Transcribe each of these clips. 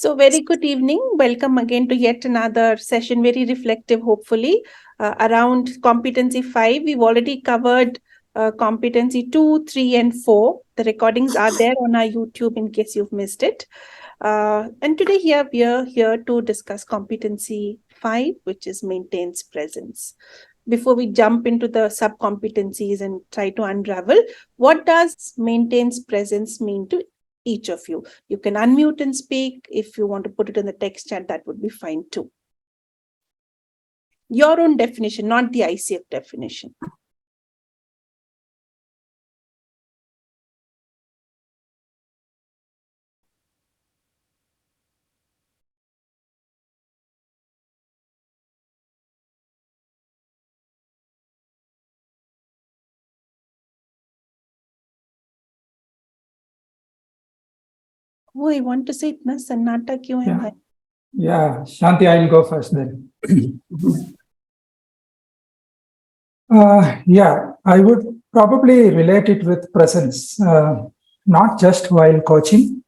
So, very good evening. Welcome again to yet another session, very reflective, hopefully, around Competency 5. We've already covered Competency 2, 3, and 4. The recordings are there on our YouTube in case you've missed it. And today we are here to discuss Competency 5, which is maintains presence. Before we jump into the sub-competencies and try to unravel, what does maintains presence mean to each of you? You can unmute and speak. If you want to put it in the text chat, that would be fine too. Your own definition, not the ICF definition. Oh, I want to say it, na Sannata kyun hai bhai? Yeah, Shanti, I'll go first then. I would probably relate it with presence, not just while coaching,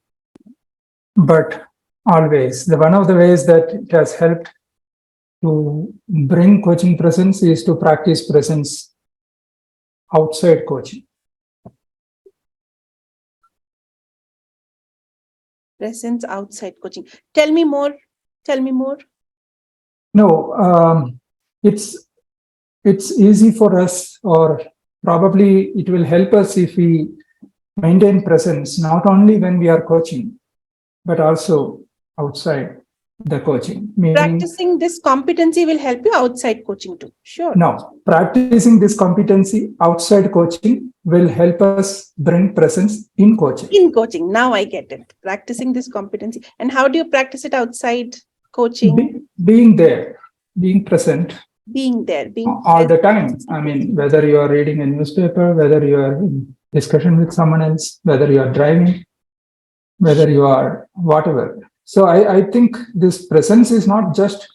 but always. One of the ways that it has helped to bring coaching presence is to practice presence outside coaching. Presence outside coaching. Tell me more. No, it's easy for us, or probably it will help us if we maintain presence not only when we are coaching, but also outside the coaching. Meaning, Practicing this competency will help you outside coaching too. Sure. No, practicing this competency outside coaching will help us bring presence in coaching. In coaching. Now I get it. Practicing this competency. And how do you practice it outside coaching? Being there, being present. Being there, all the time. I mean, whether you are reading a newspaper, whether you are in discussion with someone else, whether you are driving, whether you are whatever. So I think this presence is not just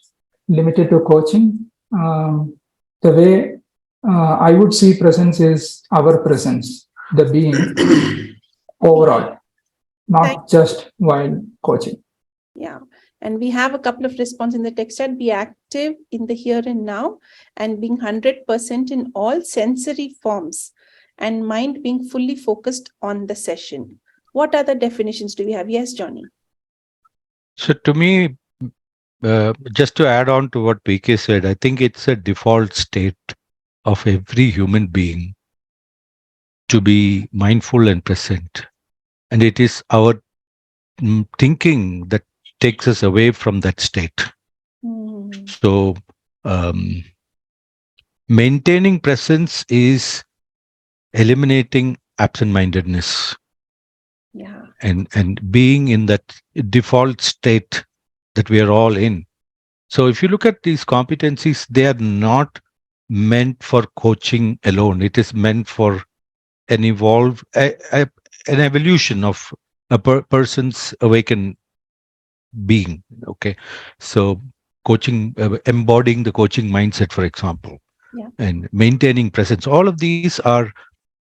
limited to coaching. The way I would see presence is our presence, the being overall, not just while coaching. Yeah. And we have a couple of responses in the text chat. Be active in the here and now, and being 100% in all sensory forms, and mind being fully focused on the session. What other definitions do we have? Yes, Johnny. So to me, just to add on to what PK said, I think it's a default state of every human being to be mindful and present. And it is our thinking that takes us away from that state. So maintaining presence is eliminating absent-mindedness. Yeah. And being in that default state that we are all in. So if you look at these competencies, they are not meant for coaching alone. It is meant for an evolution of a person's awakened being. Okay, so coaching, embodying the coaching mindset, for example, and maintaining presence. All of these are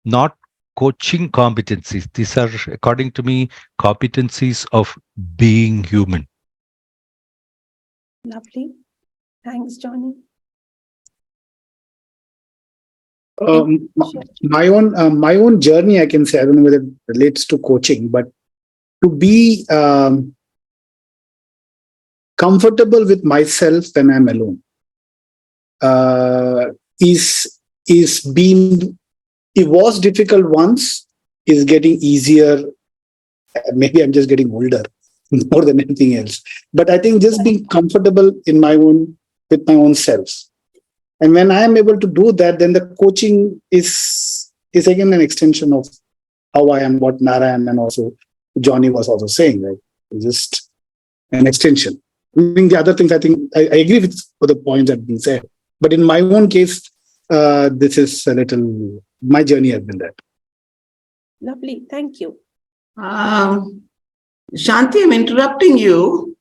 not coaching competencies. These are, according to me, competencies of being human. Lovely. Thanks, Johnny. My own journey, I can say, I don't know whether it relates to coaching, but to be comfortable with myself when I'm alone it was difficult once, is getting easier. Maybe I'm just getting older more than anything else. But I think just being comfortable with my own self. And when I am able to do that, then the coaching is again an extension of how I am, what Narayan and also Johnny was also saying, right? It's just an extension. I mean, the other things, I think I agree with the points that have been said. But in my own case, this is a little, my journey has been that. Lovely. Thank you. Shanti, I'm interrupting you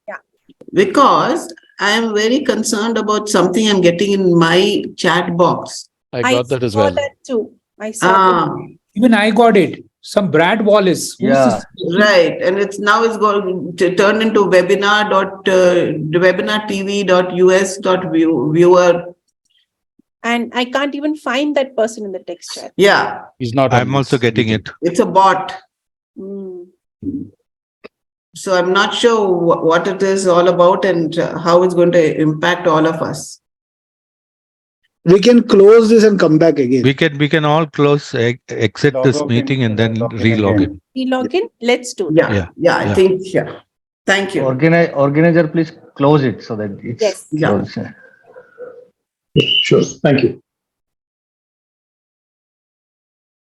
because I am very concerned about something I'm getting in my chat box. I got that as well. I saw that too. I saw that. Even I got it. some Brad Wallace. Who's Yeah. this? Right. And it's going to turn into webinartv.us.viewer. And I can't even find that person in the text chat. Yeah. He's not. on I'm also this getting meeting. it. It's a bot. Mm. So I'm not sure what it is all about and how it's going to impact all of us. We can close this and come back again. We can all close, exit Log this out meeting and then log in relog again. in. We log in. Let's do that. Yeah. Yeah. I think, yeah. Thank you. Organizer, please close it so that it's Yes. Yeah. closed. Sure. Thank you.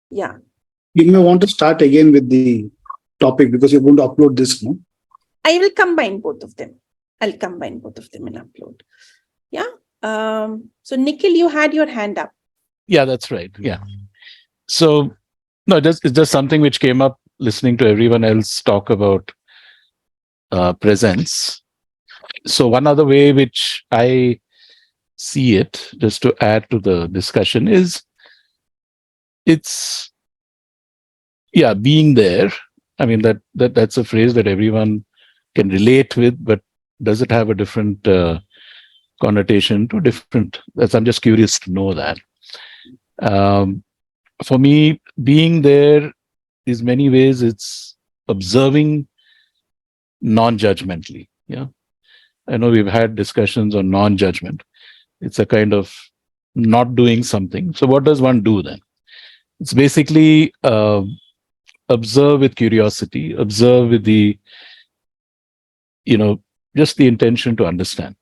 Yeah. You may want to start again with the topic because you're going to upload this, no? I will combine both of them. I'll combine both of them and upload. Yeah. So Nikhil, you had your hand up. Yeah, that's right. Yeah. So no, it's just something which came up listening to everyone else talk about presence. So one other way which I see it, just to add to the discussion, is it's being there. I mean that's a phrase that everyone can relate with, but does it have a different connotation to different? I'm just curious to know that. For me, being there is many ways it's observing non-judgmentally. Yeah, I know we've had discussions on non-judgment. It's a kind of not doing something. So what does one do then? It's basically observe with curiosity, observe with the, just the intention to understand,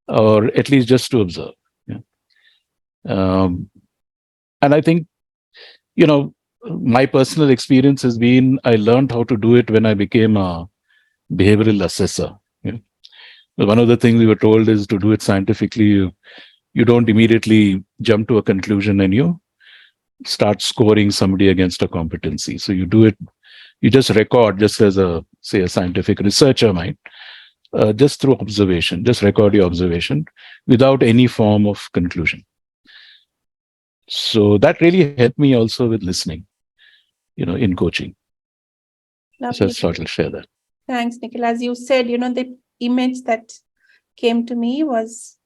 or at least just to observe. Yeah. And I think, my personal experience has been I learned how to do it when I became a behavioral assessor. Yeah. One of the things we were told is to do it scientifically. You don't immediately jump to a conclusion and you start scoring somebody against a competency. So you do it, you just record, just as a scientific researcher might, just through observation, just record your observation without any form of conclusion. So that really helped me also with listening, in coaching. So I Lovely. thought I'll share that. Thanks, Nikhil. As you said, the image that came to me was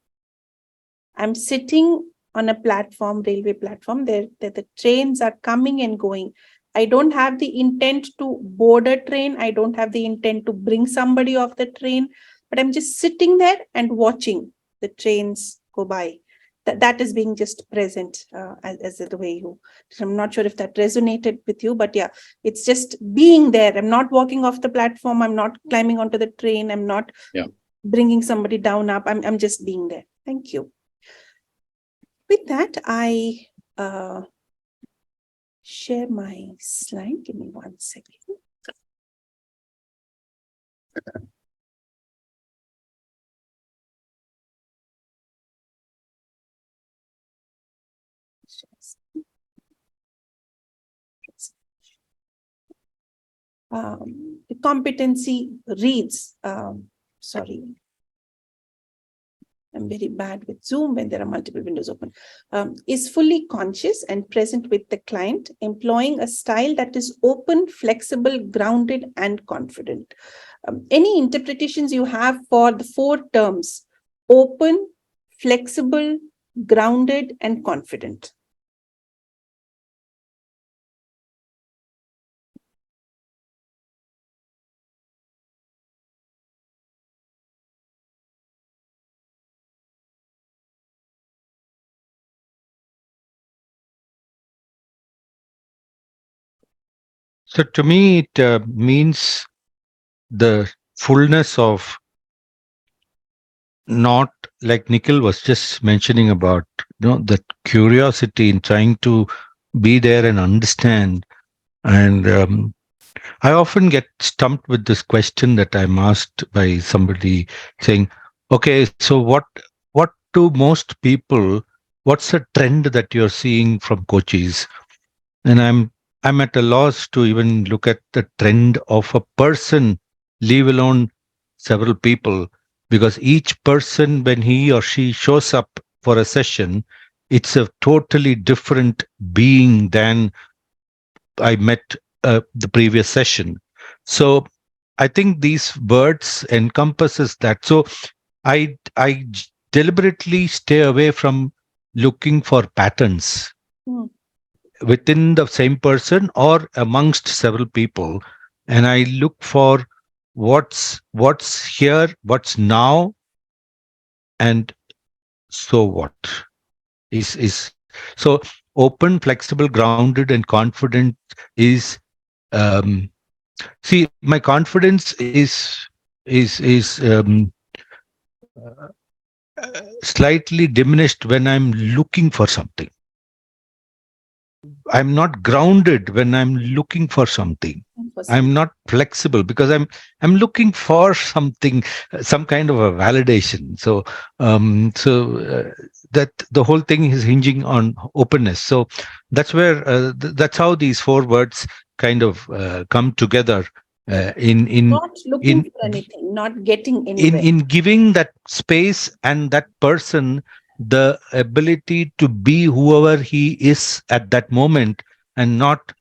I'm sitting on a platform, railway platform. The trains are coming and going. I don't have the intent to board a train. I don't have the intent to bring somebody off the train, but I'm just sitting there and watching the trains go by. That is being just present as the way you. I'm not sure if that resonated with you, but yeah, it's just being there. I'm not walking off the platform. I'm not climbing onto the train. I'm not bringing somebody down up. I'm just being there. Thank you. With that, I share my slide. Give me 1 second. The competency reads, sorry. I'm very bad with Zoom when there are multiple windows open, is fully conscious and present with the client, employing a style that is open, flexible, grounded, and confident. Any interpretations you have for the 4 terms: open, flexible, grounded, and confident? So to me, it means the fullness of, not like Nikhil was just mentioning about, that curiosity in trying to be there and understand. And I often get stumped with this question that I'm asked by somebody saying, okay, so what do most people, what's the trend that you're seeing from coaches? And I'm at a loss to even look at the trend of a person, leave alone several people, because each person, when he or she shows up for a session, it's a totally different being than I met the previous session. So I think these words encompasses that. So I deliberately stay away from looking for patterns Hmm. within the same person or amongst several people, and I look for what's here, what's now, and so what is so open, flexible, grounded, and confident is see, my confidence is slightly diminished when I'm looking for something. I'm not grounded when I'm looking for something. I'm not flexible because I'm looking for something, some kind of a validation. So that the whole thing is hinging on openness. So that's where that's how these four words kind of come together in Not looking in for anything, not getting in anywhere. in giving that space and that person the ability to be whoever he is at that moment, and not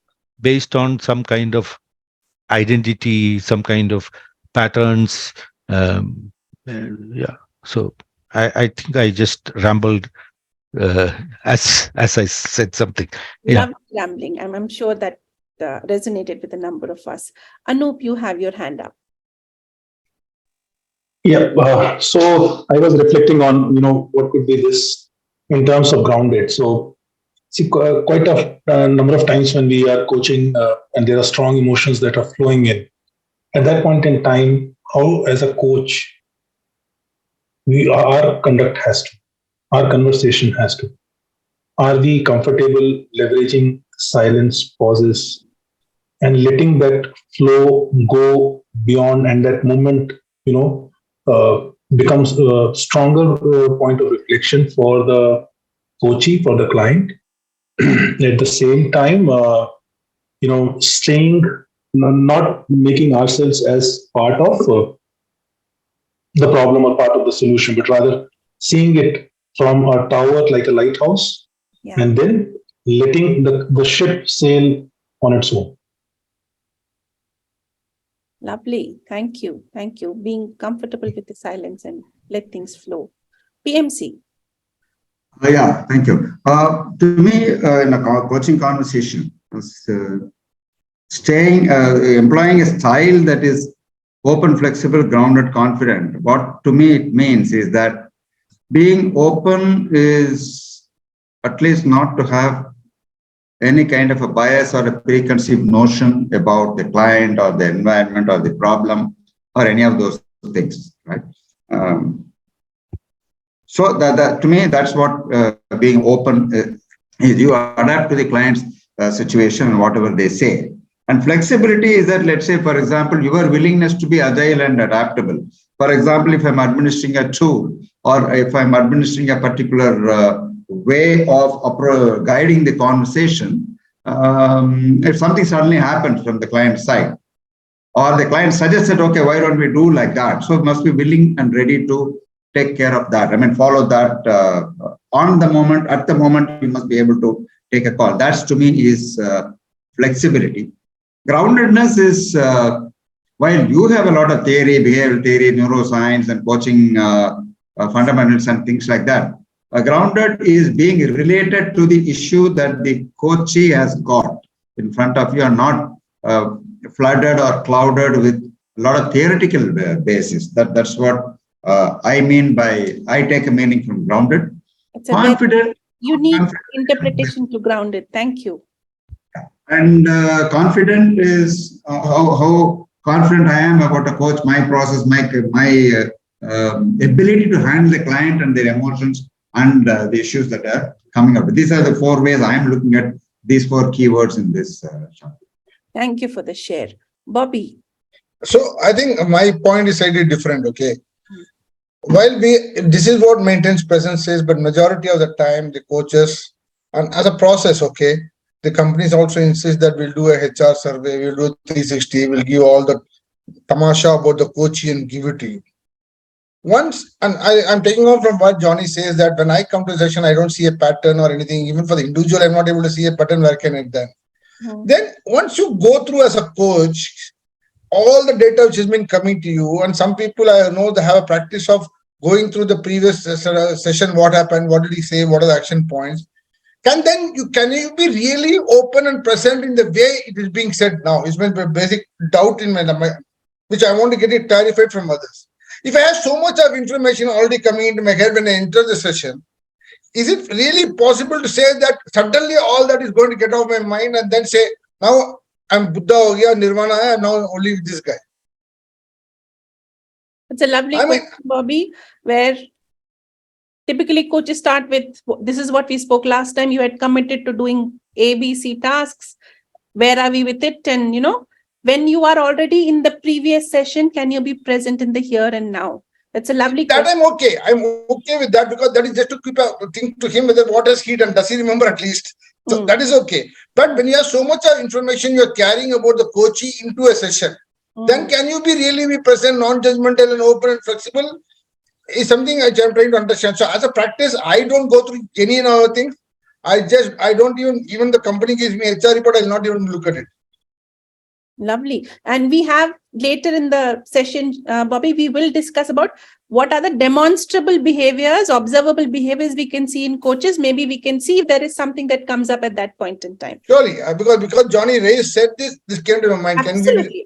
based on some kind of identity, some kind of patterns. Yeah. So I think I just rambled as I said something. Yeah. Love rambling. I'm sure that resonated with a number of us. Anup, you have your hand up. Yeah, so I was reflecting on, what could be this in terms of grounded. So, see, quite a number of times when we are coaching and there are strong emotions that are flowing in, at that point in time, how as a coach, our conduct has to, our conversation has to. Are we comfortable leveraging silence, pauses, and letting that flow go beyond, and that moment, becomes a stronger point of reflection for the coachee, for the client. At the same time, staying, not making ourselves as part of the problem or part of the solution, but rather seeing it from a tower like a lighthouse, Yeah. and then letting the ship sail on its own. Lovely. Thank you. Thank you. Being comfortable with the silence and let things flow. PMC. Yeah, thank you. To me, in a coaching conversation, employing a style that is open, flexible, grounded, confident. What to me it means is that being open is at least not to have any kind of a bias or a preconceived notion about the client or the environment or the problem or any of those things, right? So that to me, that's what being open is. You adapt to the client's situation and whatever they say. And flexibility is that, let's say, for example, your willingness to be agile and adaptable. For example, if I'm administering a tool or if I'm administering a particular way of guiding the conversation, if something suddenly happens from the client side, or the client suggests that, okay, why don't we do like that? So must be willing and ready to take care of that. I mean, follow that on the moment, at the moment, you must be able to take a call. That's to me is flexibility. Groundedness is, while you have a lot of theory, behavioral theory, neuroscience, and coaching fundamentals and things like that, grounded is being related to the issue that the coachee has got in front of you, and not flooded or clouded with a lot of theoretical basis. That's what I mean by, I take a meaning from grounded. It's a very unique interpretation to grounded. Thank you. And confident is how confident I am about a coach, my process, my ability to handle the client and their emotions and the issues that are coming up. These are the four ways I am looking at these four keywords in this chapter. Thank you for the share. Bobby. So I think my point is slightly different, okay? While this is what maintenance presence is, but majority of the time the coaches, and as a process, okay, the companies also insist that we'll do a HR survey, we'll do 360, we'll give all the tamasha about the coachee and give it to you. Once, and I'm taking on from what Johnny says, that when I come to the session, I don't see a pattern or anything. Even for the individual, I'm not able to see a pattern. Where can it then? Then once you go through as a coach, all the data which has been coming to you, and some people I know they have a practice of going through the previous session, what happened, what did he say, what are the action points. Can you be really open and present in the way it is being said now? It's been a basic doubt in my which I want to get it clarified from others. If I have so much of information already coming into my head when I enter the session, is it really possible to say that suddenly all that is going to get off my mind and then say, now I'm Buddha ho gaya, Nirvana hai, now only this guy? It's a lovely question, Bobby, where typically coaches start with, this is what we spoke last time, you had committed to doing ABC tasks. Where are we with it? And, when you are already in the previous session, can you be present in the here and now? That's a lovely that question. I'm okay. I'm okay with that because that is just to keep a thing to him whether what has he done. Does he remember at least? So that is okay. But when you have so much of information you're carrying about the coachee into a session, then can you really be present, non-judgmental and open and flexible? Is something I'm trying to understand. So as a practice, I don't go through any other things. I don't even the company gives me HR report, I'll not even look at it. Lovely. And we have later in the session, Bobby, we will discuss about what are the demonstrable behaviors, observable behaviors we can see in coaches. Maybe we can see if there is something that comes up at that point in time. Surely, because Johnny Ray said this came to my mind.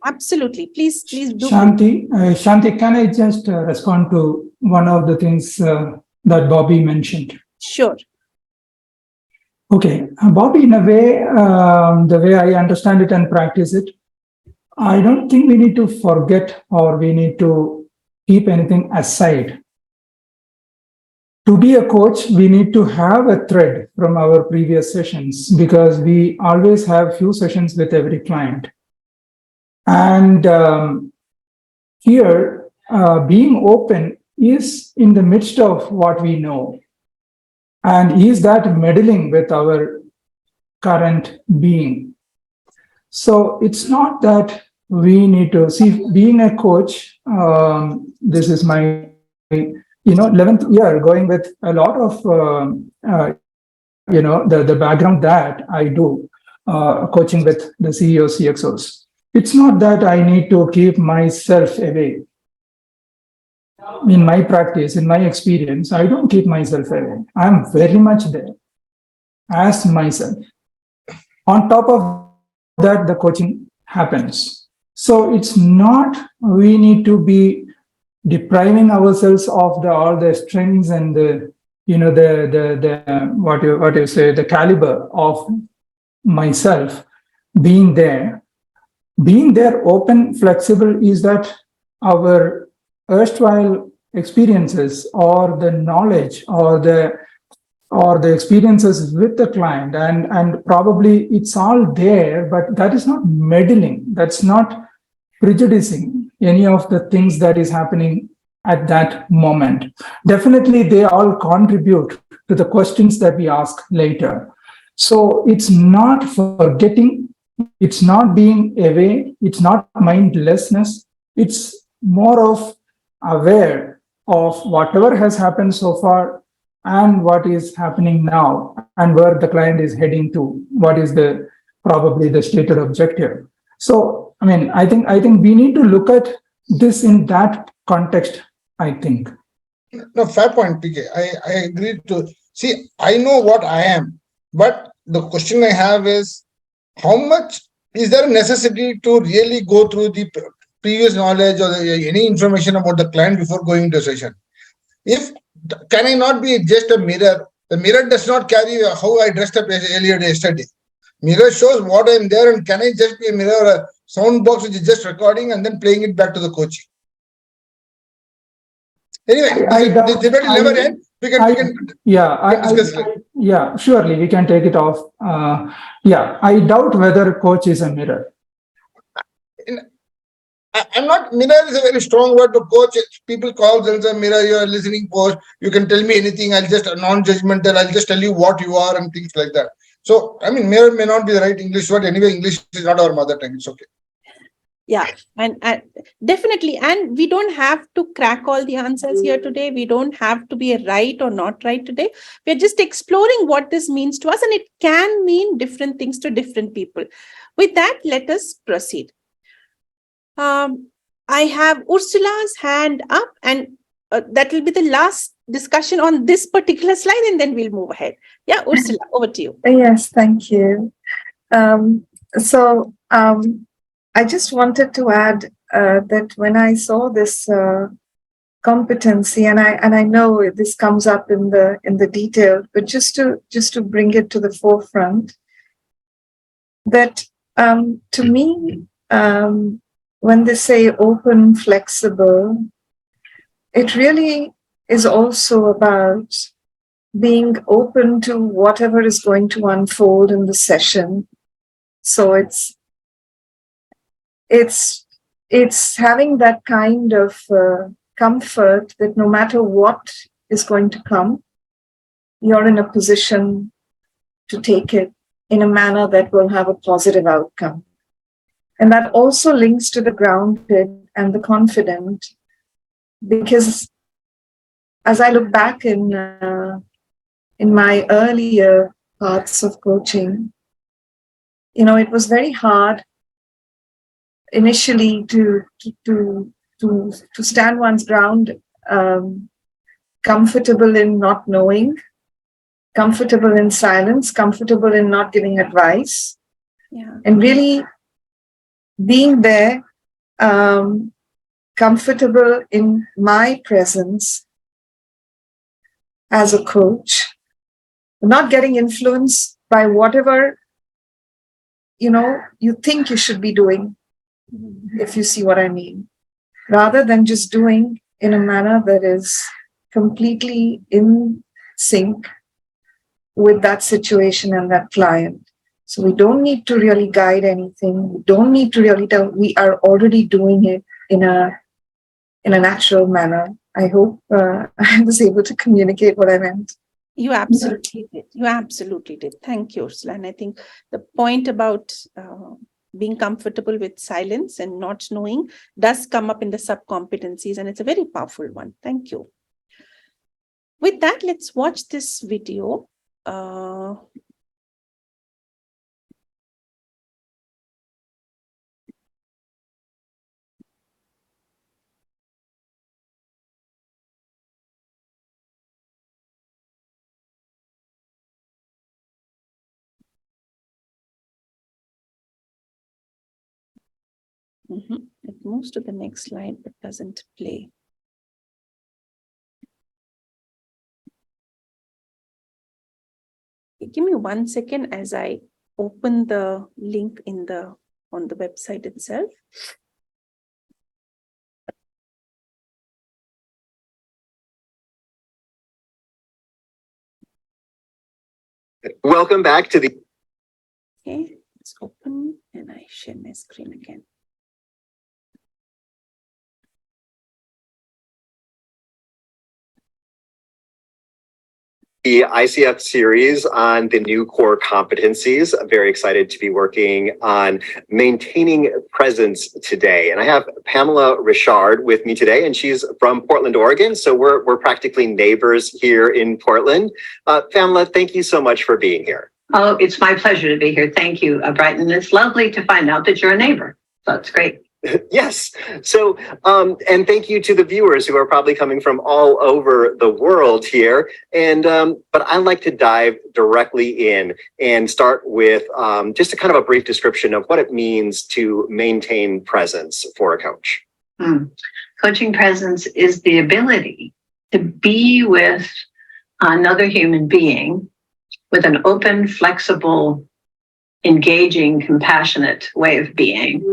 Absolutely. Please do. Shanti, can I just respond to one of the things that Bobby mentioned? Sure. Okay, Bobby, in a way, the way I understand it and practice it, I don't think we need to forget or we need to keep anything aside. To be a coach, we need to have a thread from our previous sessions because we always have few sessions with every client. And here, being open is in the midst of what we know. And is that meddling with our current being? So it's not that we need to see, being a coach, this is my 11th year going with a lot of the background that I do coaching with the CEOs, CXOs. It's not that I need to keep myself away. In my practice, in my experience, I don't keep myself away. I'm very much there as myself. On top of that, the coaching happens. So it's not we need to be depriving ourselves of all the strengths and the caliber of myself being there. Being there, open, flexible, is that our erstwhile experiences or the knowledge or the experiences with the client and probably it's all there, but that is not meddling. That's not prejudicing any of the things that is happening at that moment. Definitely, they all contribute to the questions that we ask later. So it's not forgetting, it's not being away, it's not mindlessness, it's more of aware of whatever has happened so far and what is happening now and where the client is heading to, what is probably the stated objective. So, I think we need to look at this in that context, I think. No, fair point, PK. I agree to see, I know what I am, but the question I have is how much is there a necessity to really go through the previous knowledge or any information about the client before going into a session? Can I not be just a mirror? The mirror does not carry how I dressed up earlier yesterday. Mirror shows what I'm there, and can I just be a mirror or a sound box which is just recording and then playing it back to the coach? Anyway, this debate will never end. We can discuss it. Yeah, surely we can take it off. I doubt whether coach is a mirror. I'm not, mirror is a very strong word, but coach, people call themselves a mirror. You are listening post. You can tell me anything. I'll just non-judgmental. I'll just tell you what you are and things like that. So, mirror may not be the right English word. Anyway, English is not our mother tongue. It's okay. Yeah, and definitely. And we don't have to crack all the answers here today. We don't have to be a right or not right today. We're just exploring what this means to us, and it can mean different things to different people. With that, let us proceed. I have Ursula's hand up, and that will be the last discussion on this particular slide, and then we'll move ahead. Yeah, Ursula, over to you. Yes, thank you. I just wanted to add that when I saw this competency, and I know this comes up in the detail, but just to bring it to the forefront, that to me, when they say open, flexible, it really is also about being open to whatever is going to unfold in the session. So it's having that kind of comfort that no matter what is going to come, you're in a position to take it in a manner that will have a positive outcome. And that also links to the grounded and the confident, because as I look back in my earlier parts of coaching, it was very hard initially to stand one's ground, comfortable in not knowing, comfortable in silence, comfortable in not giving advice, and really being there, comfortable in my presence as a coach, not getting influenced by whatever you think you should be doing, if you see what I mean, rather than just doing in a manner that is completely in sync with that situation and that client. So we don't need to really guide anything. We don't need to really tell. We are already doing it in a natural manner. I hope I was able to communicate what I meant. You absolutely did. You absolutely did. Thank you, Ursula. And I think the point about being comfortable with silence and not knowing does come up in the sub-competencies, and it's a very powerful one. Thank you. With that, let's watch this video. It moves to the next slide, but doesn't play. Give me 1 second as I open the link on the website itself. Welcome back to the... Okay, it's open and I share my screen again. The ICF series on the new core competencies. I'm very excited to be working on maintaining presence today. And I have Pamela Richard with me today, and she's from Portland, Oregon. So we're practically neighbors here in Portland. Pamela, thank you so much for being here. Oh, it's my pleasure to be here. Thank you, Brighton. It's lovely to find out that you're a neighbor. So it's great. Yes. So, and thank you to the viewers who are probably coming from all over the world here. And, but I like to dive directly in and start with just a kind of a brief description of what it means to maintain presence for a coach. Coaching presence is the ability to be with another human being with an open, flexible, engaging, compassionate way of being,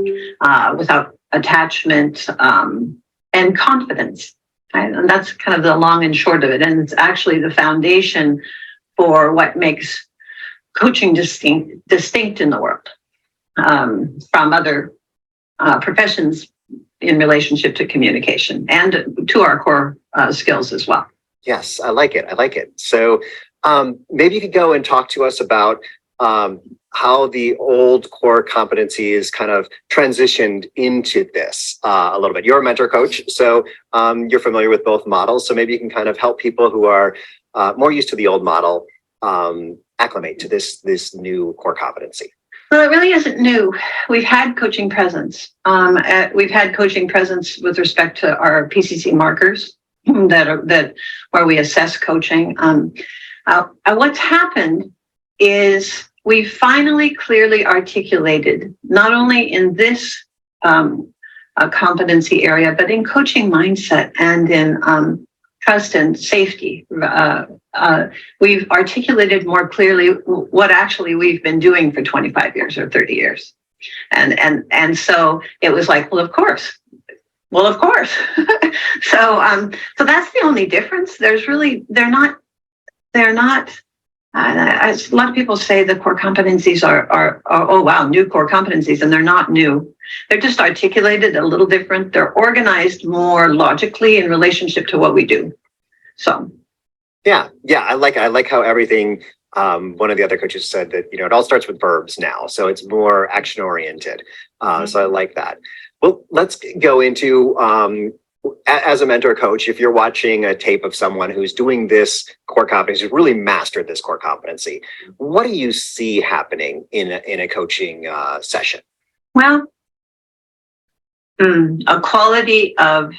without attachment and confidence. Right? And that's kind of the long and short of it. And it's actually the foundation for what makes coaching distinct in the world from other professions in relationship to communication and to our core skills as well. Yes, I like it. I like it. So maybe you could go and talk to us about how the old core competencies kind of transitioned into this a little bit. You're a mentor coach, so you're familiar with both models. So maybe you can kind of help people who are more used to the old model acclimate to this new core competency. Well, it really isn't new. We've had coaching presence. We've had coaching presence with respect to our PCC markers that where we assess coaching. What's happened is we finally clearly articulated, not only in this competency area, but in coaching mindset and in trust and safety. We've articulated more clearly what actually we've been doing for 25 years or 30 years. And so it was like, well, of course. Well, of course. So that's the only difference. There's really, they're not, a lot of people say the core competencies are, oh, wow, new core competencies, and they're not new. They're just articulated a little different. They're organized more logically in relationship to what we do. So. Yeah. I like how everything, one of the other coaches said that, it all starts with verbs now. So it's more action oriented. So I like that. Well, let's go into, as a mentor coach, if you're watching a tape of someone who's doing this core competency, who's really mastered this core competency, what do you see happening in a coaching session? Well, a quality of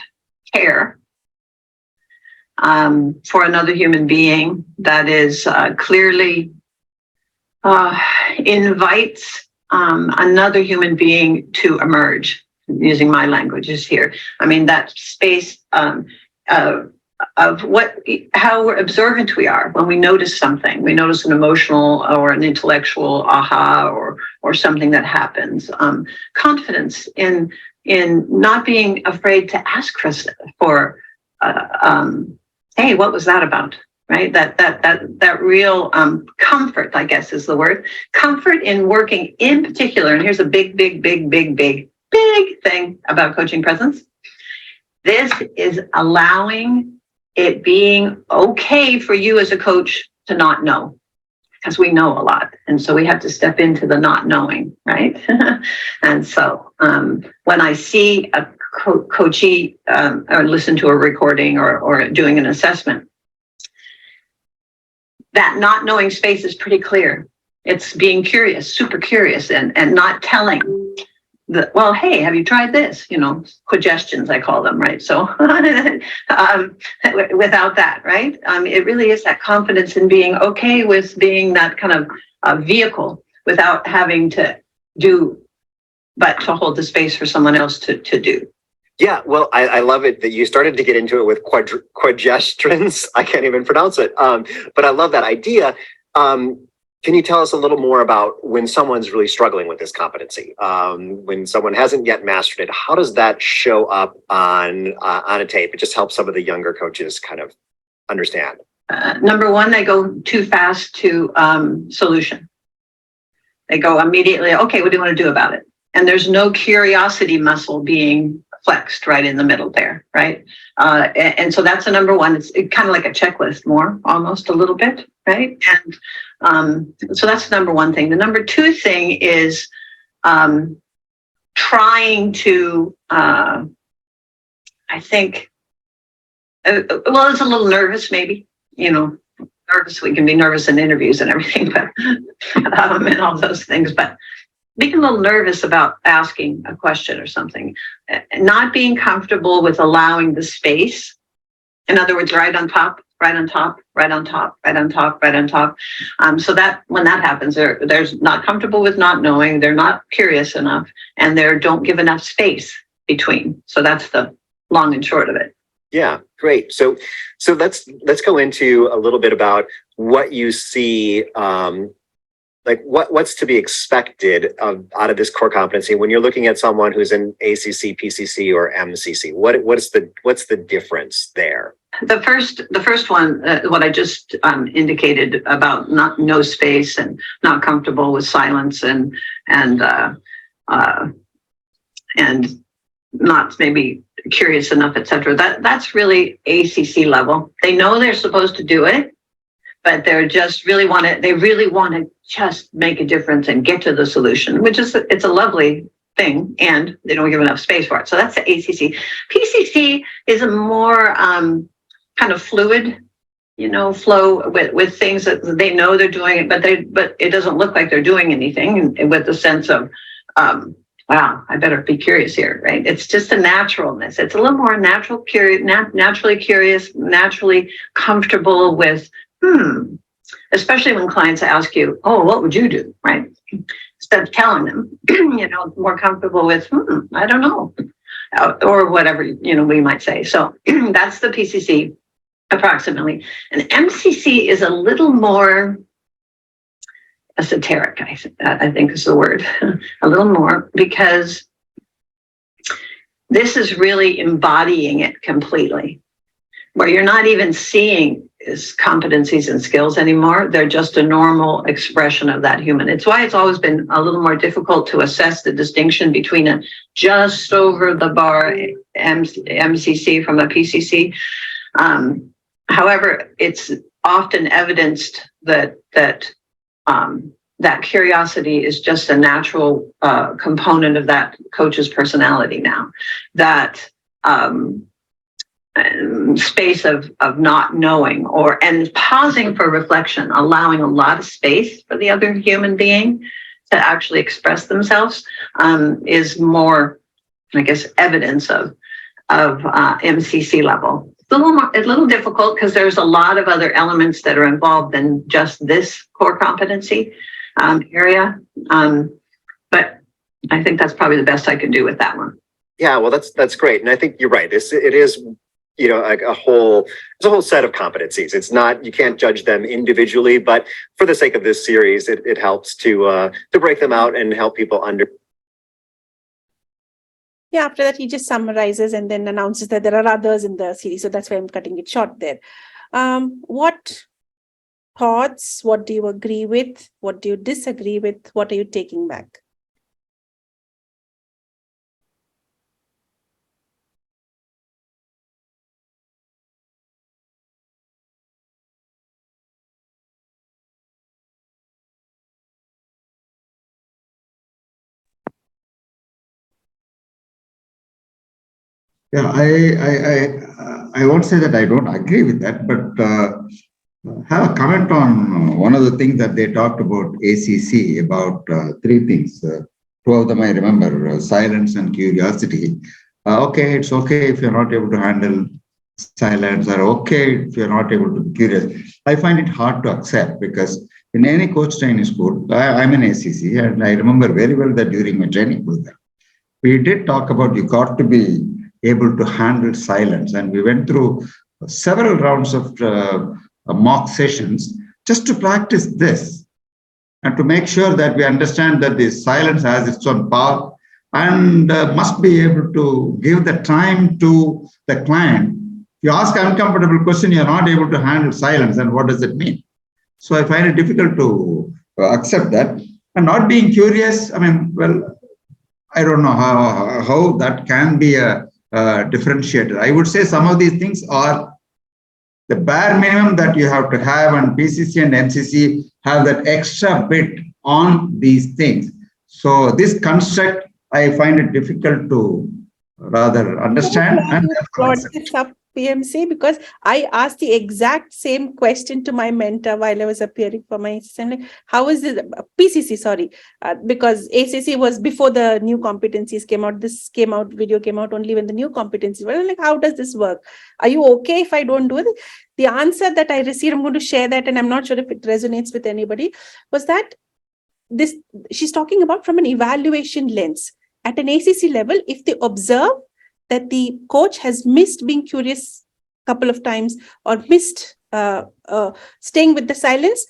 care for another human being that is clearly invites another human being to emerge. Using my languages here, I mean that space of how observant we are when we notice something. We notice an emotional or an intellectual aha or something that happens. Confidence in not being afraid to ask for hey, what was that about? Right? That real comfort, I guess, is the word. Comfort in working in particular. And here's a big thing about coaching presence. This is allowing it being okay for you as a coach to not know, because we know a lot. And so we have to step into the not knowing, right? And so when I see a coachee or listen to a recording or doing an assessment, that not knowing space is pretty clear. It's being curious, super curious, and not telling. Well, hey, have you tried this? Quagestions, I call them, right? So without that, right? It really is that confidence in being okay with being that kind of vehicle without having to do, but to hold the space for someone else to do. Yeah, well, I love it that you started to get into it with quagestions. I can't even pronounce it. But I love that idea. Can you tell us a little more about when someone's really struggling with this competency? When someone hasn't yet mastered it, how does that show up on a tape? It just helps some of the younger coaches kind of understand. Number one, they go too fast to solution. They go immediately, okay, what do you want to do about it? And there's no curiosity muscle being flexed right in the middle there, right? And so that's the number one. It's kind of like a checklist more, almost a little bit, right? And so that's the number one thing. The number two thing is trying to, I think, well, it's a little nervous maybe, nervous. We can be nervous in interviews and everything, but and all those things, but being a little nervous about asking a question or something, not being comfortable with allowing the space. In other words, right on top. So that when that happens, they're not comfortable with not knowing, they're not curious enough, and they don't give enough space between. So that's the long and short of it. Yeah, great. So let's go into a little bit about what you see. Like what's to be expected out of this core competency when you're looking at someone who's in ACC, PCC, or MCC? What's the difference there? The first one, what I just indicated about no space and not comfortable with silence and not maybe curious enough, etc. That's really ACC level. They know they're supposed to do it, but they're just really they really want to just make a difference and get to the solution, which is, it's a lovely thing, and they don't give enough space for it. So that's the ACC. PCC is a more kind of fluid, flow with things that they know they're doing it, but it doesn't look like they're doing anything, and with the sense of, wow, I better be curious here, right? It's just a naturalness. It's a little more naturally curious, naturally comfortable with, especially when clients ask you, oh, what would you do, right? Instead of telling them, more comfortable with, I don't know, or whatever, we might say. So that's the PCC approximately. And MCC is a little more esoteric, I think is the word, a little more, because this is really embodying it completely, where you're not even seeing is competencies and skills anymore. They're just a normal expression of that human. It's why it's always been a little more difficult to assess the distinction between a just over the bar MCC from a PCC. However, it's often evidenced that curiosity is just a natural component of that coach's personality now. That space of not knowing, and pausing for reflection, allowing a lot of space for the other human being to actually express themselves, is more, I guess, evidence of MCC level. It's a little difficult because there's a lot of other elements that are involved than just this core competency area. But I think that's probably the best I can do with that one. Yeah, well, that's great, and I think you're right. It is, it's a whole set of competencies. It's not, you can't judge them individually, but for the sake of this series, it helps to break them out and help people understand. Yeah, after that, he just summarizes and then announces that there are others in the series. So that's why I'm cutting it short there. What thoughts, what do you agree with? What do you disagree with? What are you taking back? Yeah, I won't say that I don't agree with that, but have a comment on one of the things that they talked about ACC, about three things. Two of them I remember, silence and curiosity. Okay, it's okay if you're not able to handle silence, or okay if you're not able to be curious. I find it hard to accept, because in any coach training school, I'm in ACC, and I remember very well that during my training program, we did talk about you got to be able to handle silence. And we went through several rounds of mock sessions just to practice this and to make sure that we understand that the silence has its own power and must be able to give the time to the client. You ask an uncomfortable question, you're not able to handle silence, and what does it mean? So I find it difficult to accept that. And not being curious, I don't know how that can be a differentiator. I would say some of these things are the bare minimum that you have to have, and PCC and MCC have that extra bit on these things. So this construct, I find it difficult to rather understand. And brought this up, PMC, because I asked the exact same question to my mentor while I was appearing for my assistant. Like, how is this PCC? Sorry, because ACC was before the new competencies came out. This video came out only when the new competencies were. Like, how does this work? Are you okay if I don't do it? The answer that I received, I'm going to share that, and I'm not sure if it resonates with anybody, was that she's talking about from an evaluation lens. At an ACC level, if they observe that the coach has missed being curious a couple of times or missed staying with the silence,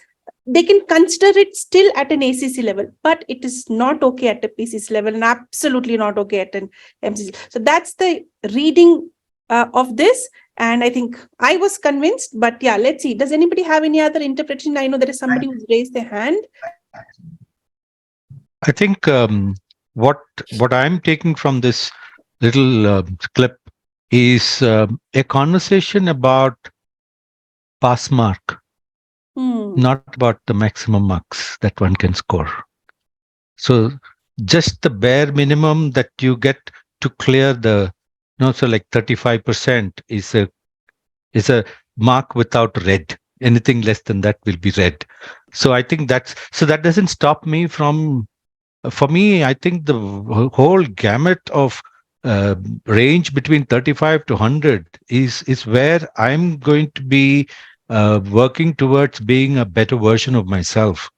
they can consider it still at an ACC level, but it is not okay at a PCC level and absolutely not okay at an MCC. So that's the reading of this. And I think I was convinced, but yeah, let's see. Does anybody have any other interpretation? I know there is somebody who's raised their hand. I think what I'm taking from this little clip is a conversation about pass mark. not about the maximum marks that one can score. So just the bare minimum that you get to clear the, so like 35% is a mark without red. Anything less than that will be red. So I think that doesn't stop me from, for me, I think the whole gamut of range between 35 to 100 is where I'm going to be working towards being a better version of myself.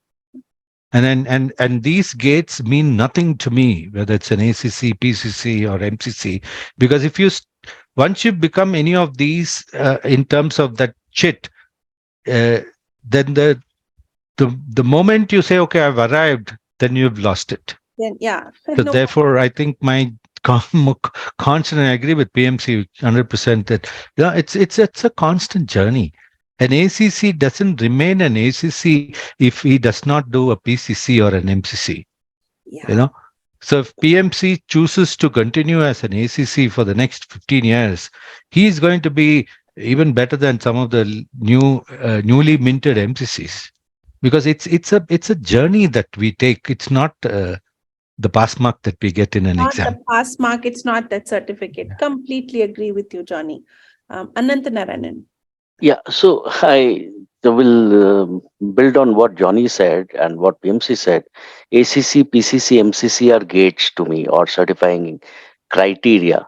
And these gates mean nothing to me, whether it's an ACC, PCC, or MCC, because if you once you become any of these in terms of that chit, then the moment you say, okay, I've arrived, then you've lost it. Then yeah. So therefore, I think my constant, and I agree with PMC 100% that it's a constant journey. An ACC doesn't remain an ACC if he does not do a PCC or an MCC. Yeah. So if PMC chooses to continue as an ACC for the next 15 years, he is going to be even better than some of the newly minted MCCs, because it's a journey that we take. It's not the pass mark that we get in an Not exam. the pass mark, it's not that certificate. Completely agree with you, Johnny. Anantanarayanan. Yeah, so I will build on what Johnny said and what PMC said. ACC, PCC, MCC are gates to me, or certifying criteria.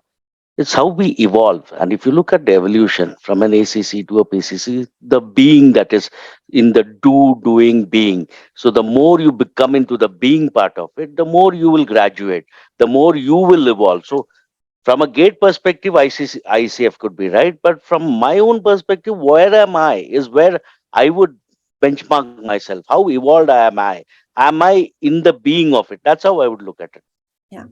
It's how we evolve. And if you look at the evolution from an ACC to a PCC, the being that is in the doing being. So the more you become into the being part of it, the more you will graduate, the more you will evolve. So from a gate perspective, ICF could be right. But from my own perspective, where am I is where I would benchmark myself. How evolved am I? Am I in the being of it? That's how I would look at it. Yeah.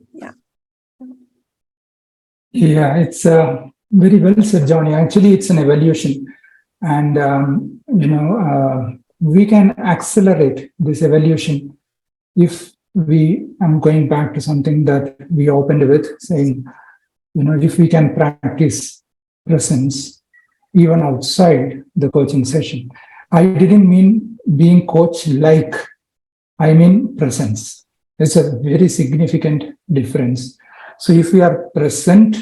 Yeah, it's very well said, Johnny. Actually, it's an evolution. And, we can accelerate this evolution if I'm going back to something that we opened with, saying, if we can practice presence even outside the coaching session. I didn't mean being coach-like. I mean presence. It's a very significant difference. So if we are present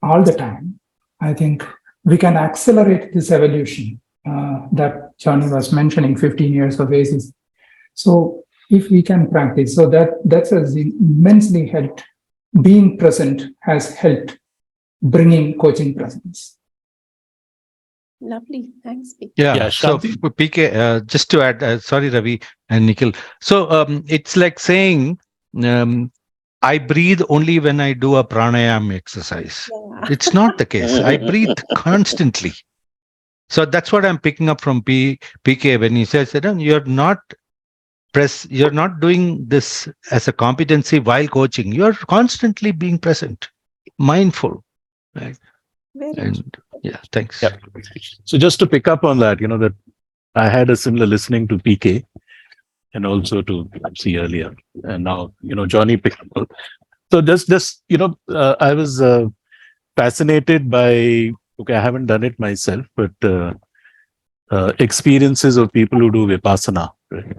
all the time, I think we can accelerate this evolution that Johnny was mentioning, 15 years of ACC. So if we can practice, so that has immensely helped. Being present has helped bringing coaching presence. Lovely. Thanks, PK. Yeah. So PK, just to add, sorry, Ravi and Nikhil. So it's like saying, I breathe only when I do a pranayama exercise. Yeah. It's not the case. I breathe constantly. So that's what I'm picking up from PK when he says that you're not doing this as a competency while coaching. You're constantly being present, mindful. Right? Yeah, thanks. Yeah. So just to pick up on that, that I had a similar listening to PK and also to MC earlier, and now Johnny picked up. So just I was fascinated by, okay, I haven't done it myself, but experiences of people who do Vipassana, right?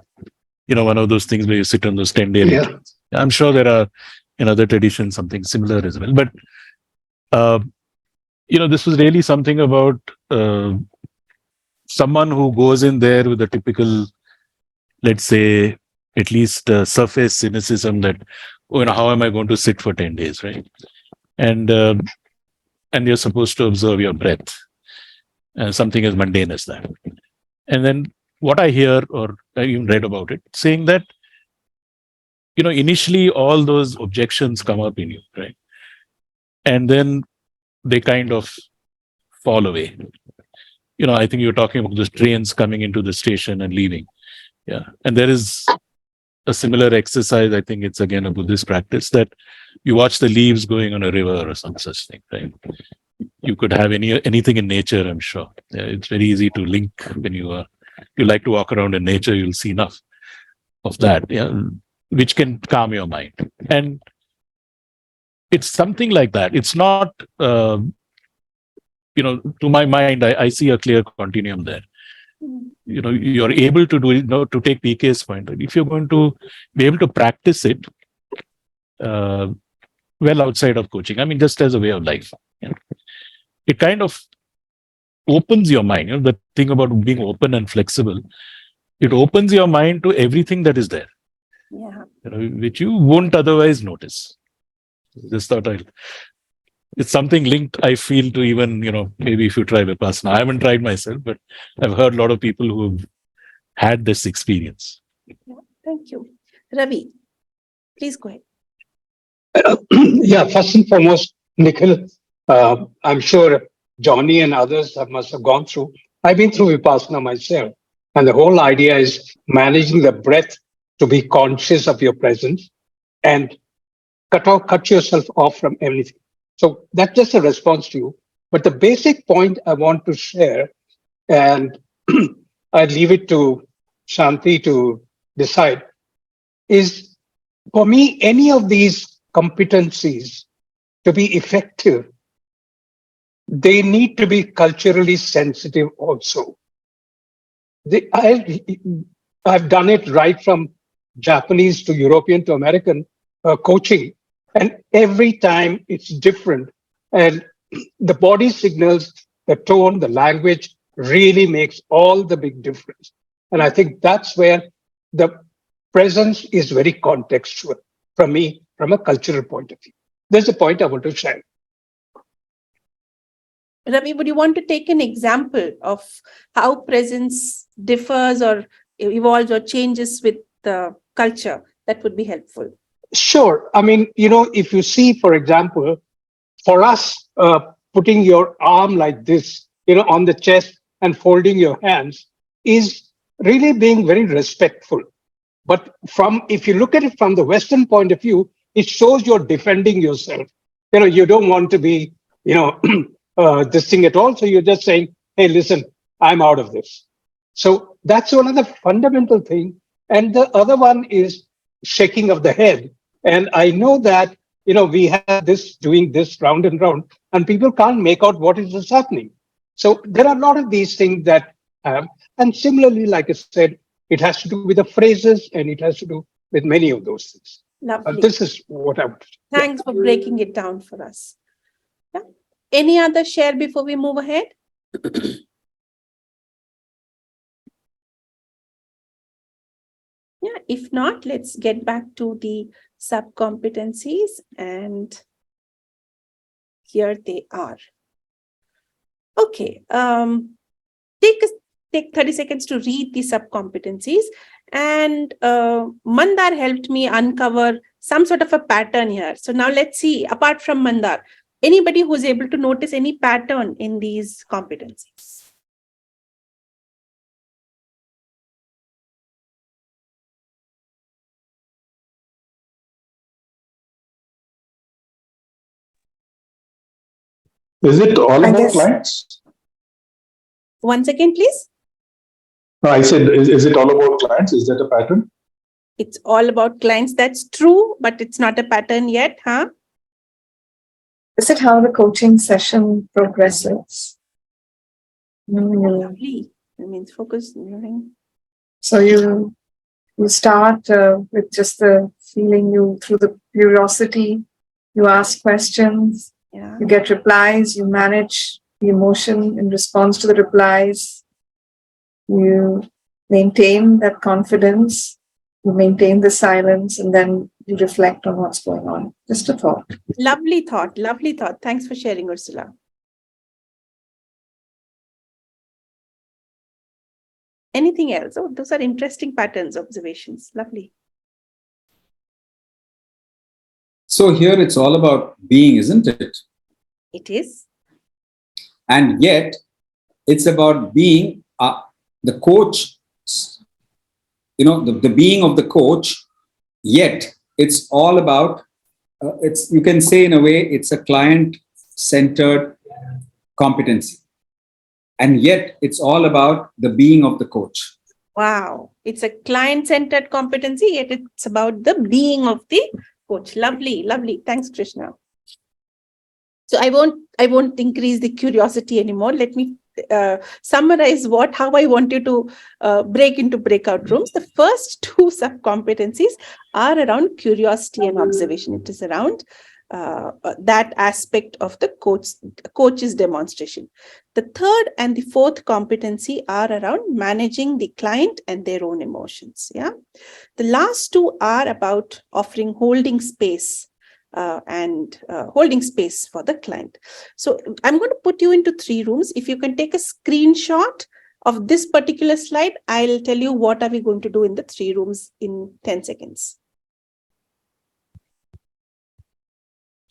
One of those things where you sit on those 10-day retreats. I'm sure there are in other traditions something similar as well. But this was really something about someone who goes in there with a typical, let's say, at least surface cynicism that, how am I going to sit for 10 days, right? And you're supposed to observe your breath. Something as mundane as that. And then what I hear, or I even read about it, saying that, initially all those objections come up in you, right? And then they kind of fall away. I think you're talking about the trains coming into the station and leaving. Yeah. And there is a similar exercise. I think it's again a Buddhist practice that you watch the leaves going on a river or some such thing, right? You could have anything in nature, I'm sure. Yeah, it's very easy to link when you like to walk around in nature, you'll see enough of that, which can calm your mind. And it's something like that. It's not, to my mind, I see a clear continuum there. you're able to do it, to take PK's point. If you're going to be able to practice it well outside of coaching, I mean, just as a way of life, it kind of opens your mind. The thing about being open and flexible, it opens your mind to everything that is there, which you won't otherwise notice. Just thought it's something linked, I feel, to even, maybe if you try Vipassana. I haven't tried myself, but I've heard a lot of people who've had this experience. Thank you. Ravi, please go ahead. Yeah, first and foremost, Nikhil, I'm sure Johnny and others must have gone through. I've been through Vipassana myself. And the whole idea is managing the breath to be conscious of your presence and cut yourself off from everything. So that's just a response to you. But the basic point I want to share, and I leave it to Shanti to decide, is for me, any of these competencies to be effective, they need to be culturally sensitive also. I've done it right from Japanese to European to American coaching, and every time it's different. And the body signals, the tone, the language really makes all the big difference. And I think that's where the presence is very contextual from me, from a cultural point of view. There's a point I want to share. Ravi, would you want to take an example of how presence differs or evolves or changes with the culture? That would be helpful. Sure. I mean, if you see, for example, for us, putting your arm like this, on the chest and folding your hands is really being very respectful. But if you look at it from the Western point of view, it shows you're defending yourself. You don't want to be, this thing at all. So you're just saying, hey, listen, I'm out of this. So that's one of the fundamental things. And the other one is shaking of the head. And I know that, we have this doing this round and round, and people can't make out what is happening. So there are a lot of these things that have, and similarly, like I said, it has to do with the phrases and it has to do with many of those things. Lovely. This is what I would. Thanks for breaking it down for us. Yeah. Any other share before we move ahead? Yeah, if not, let's get back to the sub-competencies, and here they are. Okay, take 30 seconds to read the sub-competencies, and Mandar helped me uncover some sort of a pattern here. So now let's see, apart from Mandar, anybody who's able to notice any pattern in these competencies? Is it all about clients? Once again, please. No, I said, is it all about clients? Is that a pattern? It's all about clients. That's true, but it's not a pattern yet, huh? Is it how the coaching session progresses? Lovely. That means focus. So you start with just the feeling, through the curiosity, you ask questions, you get replies, you manage the emotion in response to the replies, you maintain that confidence, you maintain the silence, and then you reflect on what's going on. Just a thought. Lovely thought. Lovely thought. Thanks for sharing, Ursula. Anything else? Oh, those are interesting patterns, observations. Lovely. So here it's all about being, isn't it? It is. And yet it's about being the coach, the being of the coach, yet it's all about, you can say in a way, it's a client-centered competency. And yet it's all about the being of the coach. Wow. It's a client-centered competency, yet it's about the being of the coach. Lovely, lovely. Thanks, Krishna. So I won't increase the curiosity anymore. Let me summarize how I want you to break into breakout rooms. The first two sub-competencies are around curiosity and observation. It is around that aspect of the coach's demonstration. The third and the fourth competency are around managing the client and their own emotions. Yeah, the last two are about offering holding space and holding space for the client. So I'm going to put you into 3 rooms. If you can take a screenshot of this particular slide, I'll tell you what are we going to do in the 3 rooms in 10 seconds.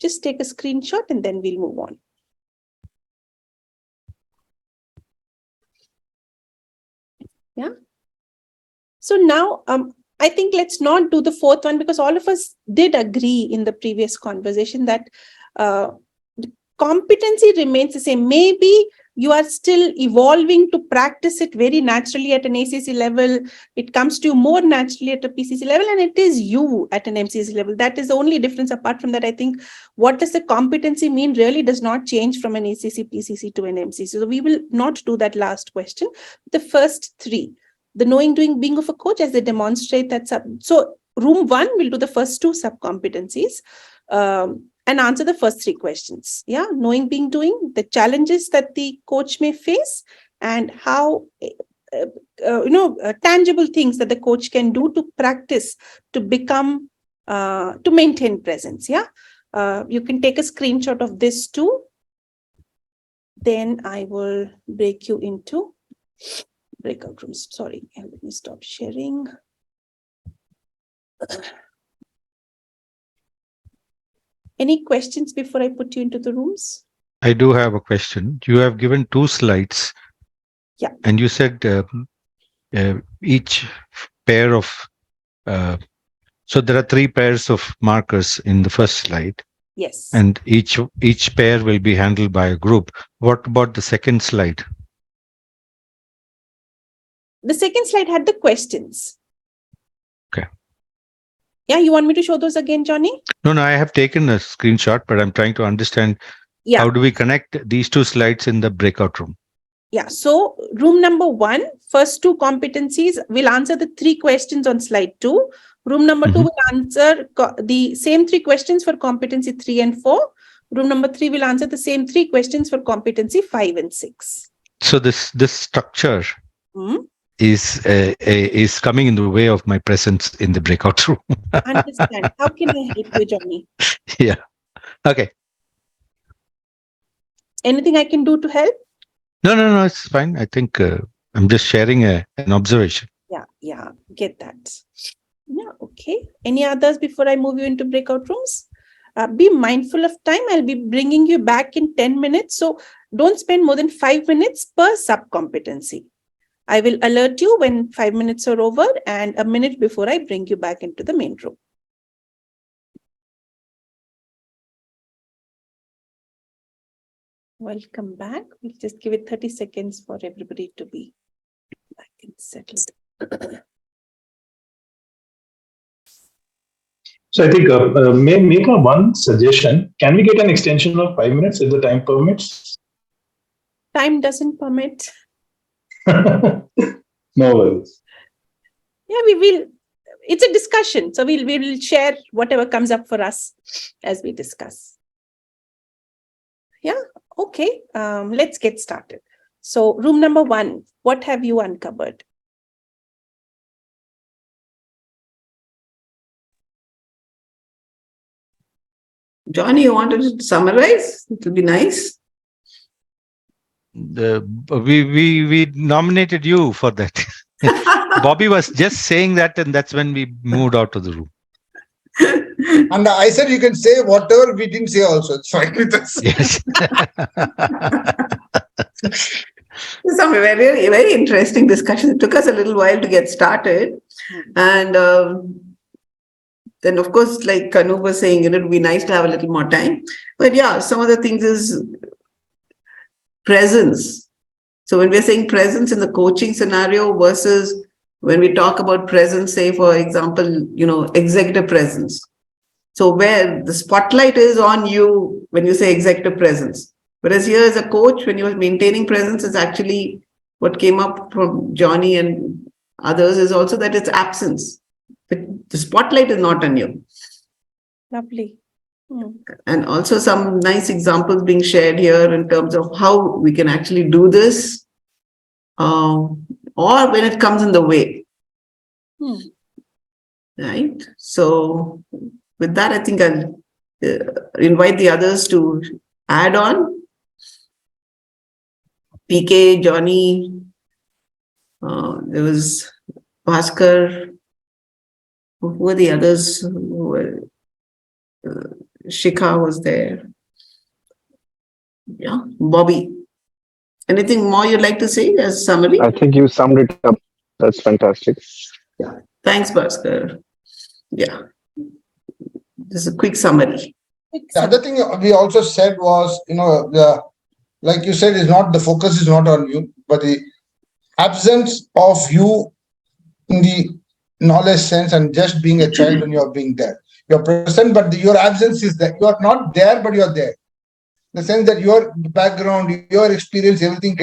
Just take a screenshot and then we'll move on. Yeah. So now, I think let's not do the fourth one, because all of us did agree in the previous conversation that the competency remains the same. Maybe you are still evolving to practice it very naturally at an ACC level. It comes to you more naturally at a PCC level, and it is you at an MCC level. That is the only difference. Apart from that, I think what does the competency mean really does not change from an ACC, PCC to an MCC. So we will not do that last question. The first 3. The knowing, doing, being of a coach, as they demonstrate that. So room 1 will do the first 2 sub-competencies and answer the first 3 questions. Yeah, knowing, being, doing, the challenges that the coach may face, and how, tangible things that the coach can do to practice, to become, to maintain presence. Yeah, you can take a screenshot of this too. Then I will break you into breakout rooms. Sorry, let me stop sharing. Any questions before I put you into the rooms? I do have a question. You have given 2 slides. Yeah. And you said each pair of, so there are 3 pairs of markers in the first slide. Yes. And each pair will be handled by a group. What about the second slide? The second slide had the questions. Okay. Yeah, you want me to show those again, Johnny? No, I have taken a screenshot, but I'm trying to understand how do we connect these 2 slides in the breakout room? Yeah, so room number 1, first 2 competencies, will answer the 3 questions on slide 2. Room number 2 will answer the same 3 questions for competency 3 and 4. Room number 3 will answer the same 3 questions for competency 5 and 6. So this structure is coming in the way of my presence in the breakout room. Understand. How can I help you, Johnny? Yeah. Okay. Anything I can do to help? No, it's fine. I think I'm just sharing an observation. Yeah, get that. Yeah, okay. Any others before I move you into breakout rooms? Be mindful of time. I'll be bringing you back in 10 minutes. So don't spend more than 5 minutes per sub-competency. I will alert you when 5 minutes are over and a minute before I bring you back into the main room. Welcome back. We'll just give it 30 seconds for everybody to be back and settled. So I think may make one suggestion. Can we get an extension of 5 minutes if the time permits? Time doesn't permit. No worries. Yeah, we will. It's a discussion. So we will share whatever comes up for us as we discuss. Yeah, okay. Let's get started. So room number 1, what have you uncovered? Johnny, you wanted to summarize? It will be nice. We nominated you for that. Bobby was just saying that, and that's when we moved out of the room. And I said you can say whatever we didn't say also. It's fine with us. Yes. Some very, very interesting discussion. It took us a little while to get started. And then, of course, like Kanu was saying, it would be nice to have a little more time. But yeah, some of the things is presence. So when we're saying presence in the coaching scenario versus when we talk about presence, say, for example, executive presence. So where the spotlight is on you when you say executive presence. Whereas here as a coach, when you're maintaining presence, is actually what came up from Johnny and others is also that it's absence. The spotlight is not on you. Lovely. And also some nice examples being shared here in terms of how we can actually do this, or when it comes in the way. Right? So with that, I think I'll invite the others to add on. PK, Johnny, there was Bhaskar. Who were the others? Who were, Shikha was there. Yeah, Bobby. Anything more you'd like to say as summary? I think you summed it up. That's fantastic. Yeah. Thanks, Bhaskar. Yeah. This is a quick summary. The other thing we also said was, like you said, is not the focus is not on you, but the absence of you in the knowledge sense and just being a child when you're being there. You're present, but your absence is there. You are not there, but you're there. The sense that your background, your experience, everything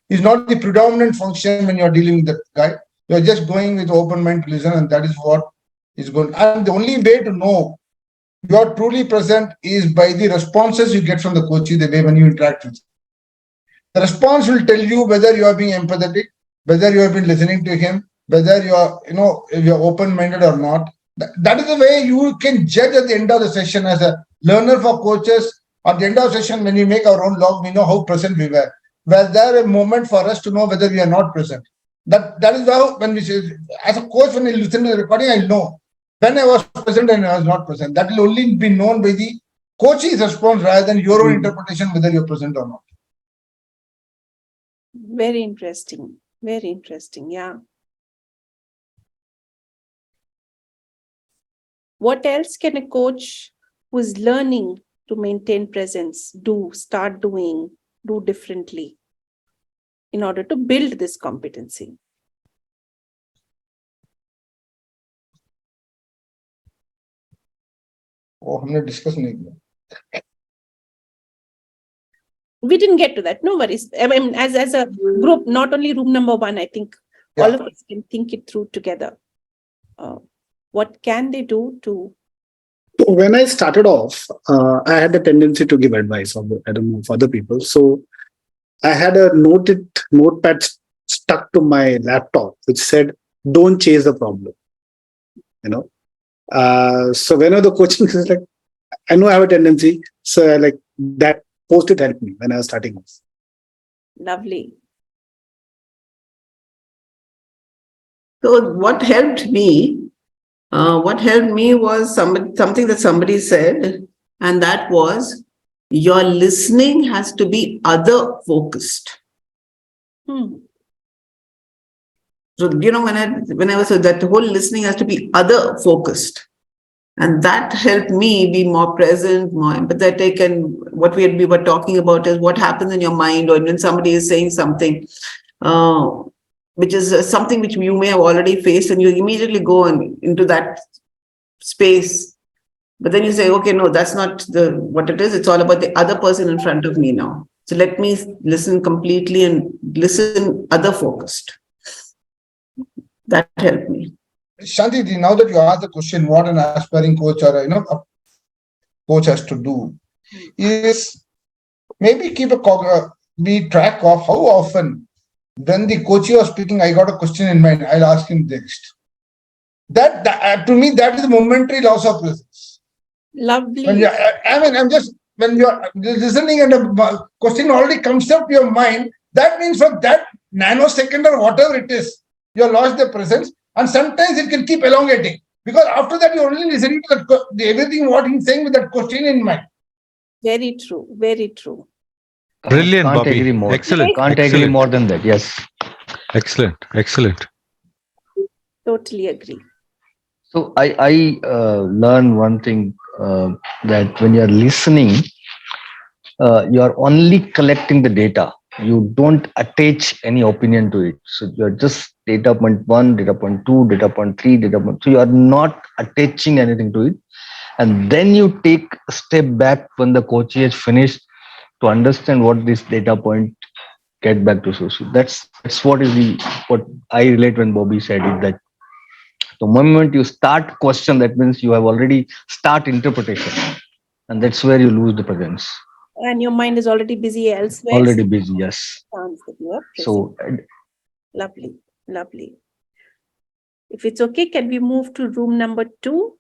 is not the predominant function when you're dealing with that guy. You're just going with open mind to listen, and that is what is going. And the only way to know you are truly present is by the responses you get from the coach, the way when you interact with him. The response will tell you whether you are being empathetic, whether you have been listening to him, whether you are, if you're open-minded or not. That is the way you can judge at the end of the session as a learner for coaches. At the end of the session, when we make our own log, we know how present we were. Was there a moment for us to know whether we are not present? That is how, when we say, as a coach, when I listen to the recording, I know when I was present and I was not present. That will only be known by the coach's response rather than your own interpretation whether you're present or not. Very interesting. Very interesting. Yeah. What else can a coach who is learning to maintain presence do differently in order to build this competency? हमने discuss नहीं किया. We didn't get to that. No worries. I mean, as a group, not only room number 1, I think all of us can think it through together. What can they do to? When I started off, I had a tendency to give advice of other people. So I had a notepad stuck to my laptop, which said, "Don't chase the problem." So whenever the coaching is like, I know I have a tendency, so like that post-it helped me when I was starting off. Lovely. So what helped me was something that somebody said, and that was, your listening has to be other focused. So, when I was said that the whole listening has to be other focused. And that helped me be more present, more empathetic. And what we were talking about is what happens in your mind, or when somebody is saying something, which is something which you may have already faced, and you immediately go into that space. But then you say, okay, no, that's not what it is. It's all about the other person in front of me now. So let me listen completely and listen other focused. That helped me. Shanti, now that you asked the question, what an aspiring coach or a coach has to do is maybe keep be track of how often when the coach was speaking, I got a question in mind, I'll ask him next. That to me, that is the momentary loss of presence. Lovely. When you're listening and a question already comes up to your mind, that means for that nanosecond or whatever it is, you have lost the presence. And sometimes it can keep elongating, because after that you're only listening to everything what he's saying with that question in mind. Very true. Very true. Brilliant, Can't Bobby. agree more. Excellent. Can't agree more than that. Yes. Excellent. Excellent. Totally agree. So I learned one thing, that when you're listening, you're only collecting the data. You don't attach any opinion to it. So you're just data point 1, data point 2, data point 3, data point. So you are not attaching anything to it. And then you take a step back when the coach has finished, to understand what this data point get back to source. That's what is what I relate when Bobby said it, that the moment you start question, that means you have already start interpretation, and that's where you lose the presence. And your mind is already busy elsewhere. Already busy, yes. So lovely, lovely. If it's okay, can we move to room number 2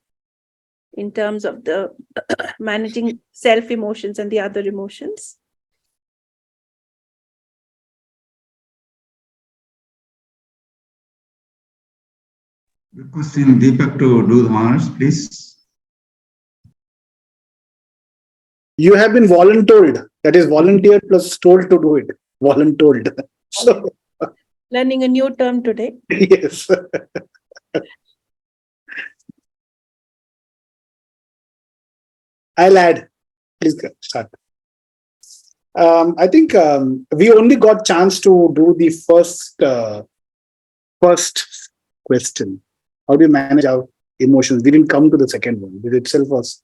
in terms of the managing self emotions and the other emotions? Requesting Deepak to do the honors, please. You have been voluntold. That is volunteered plus told to do it. Voluntold. So, Learning a new term today. yes. I'll add. Please start. I think we only got chance to do the first question. How do you manage our emotions? We didn't come to the second one. It itself was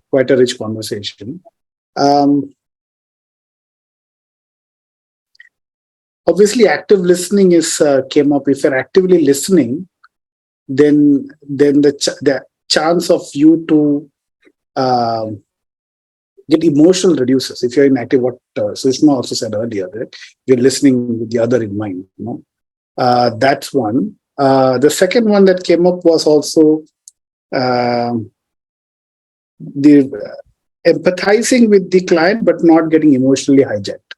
quite a rich conversation. Obviously, active listening is came up. If you're actively listening, then the chance of you to get emotional reduces. If you're in active, what Sushma also said earlier, right? You're listening with the other in mind. That's one. The second one that came up was also the empathizing with the client, but not getting emotionally hijacked.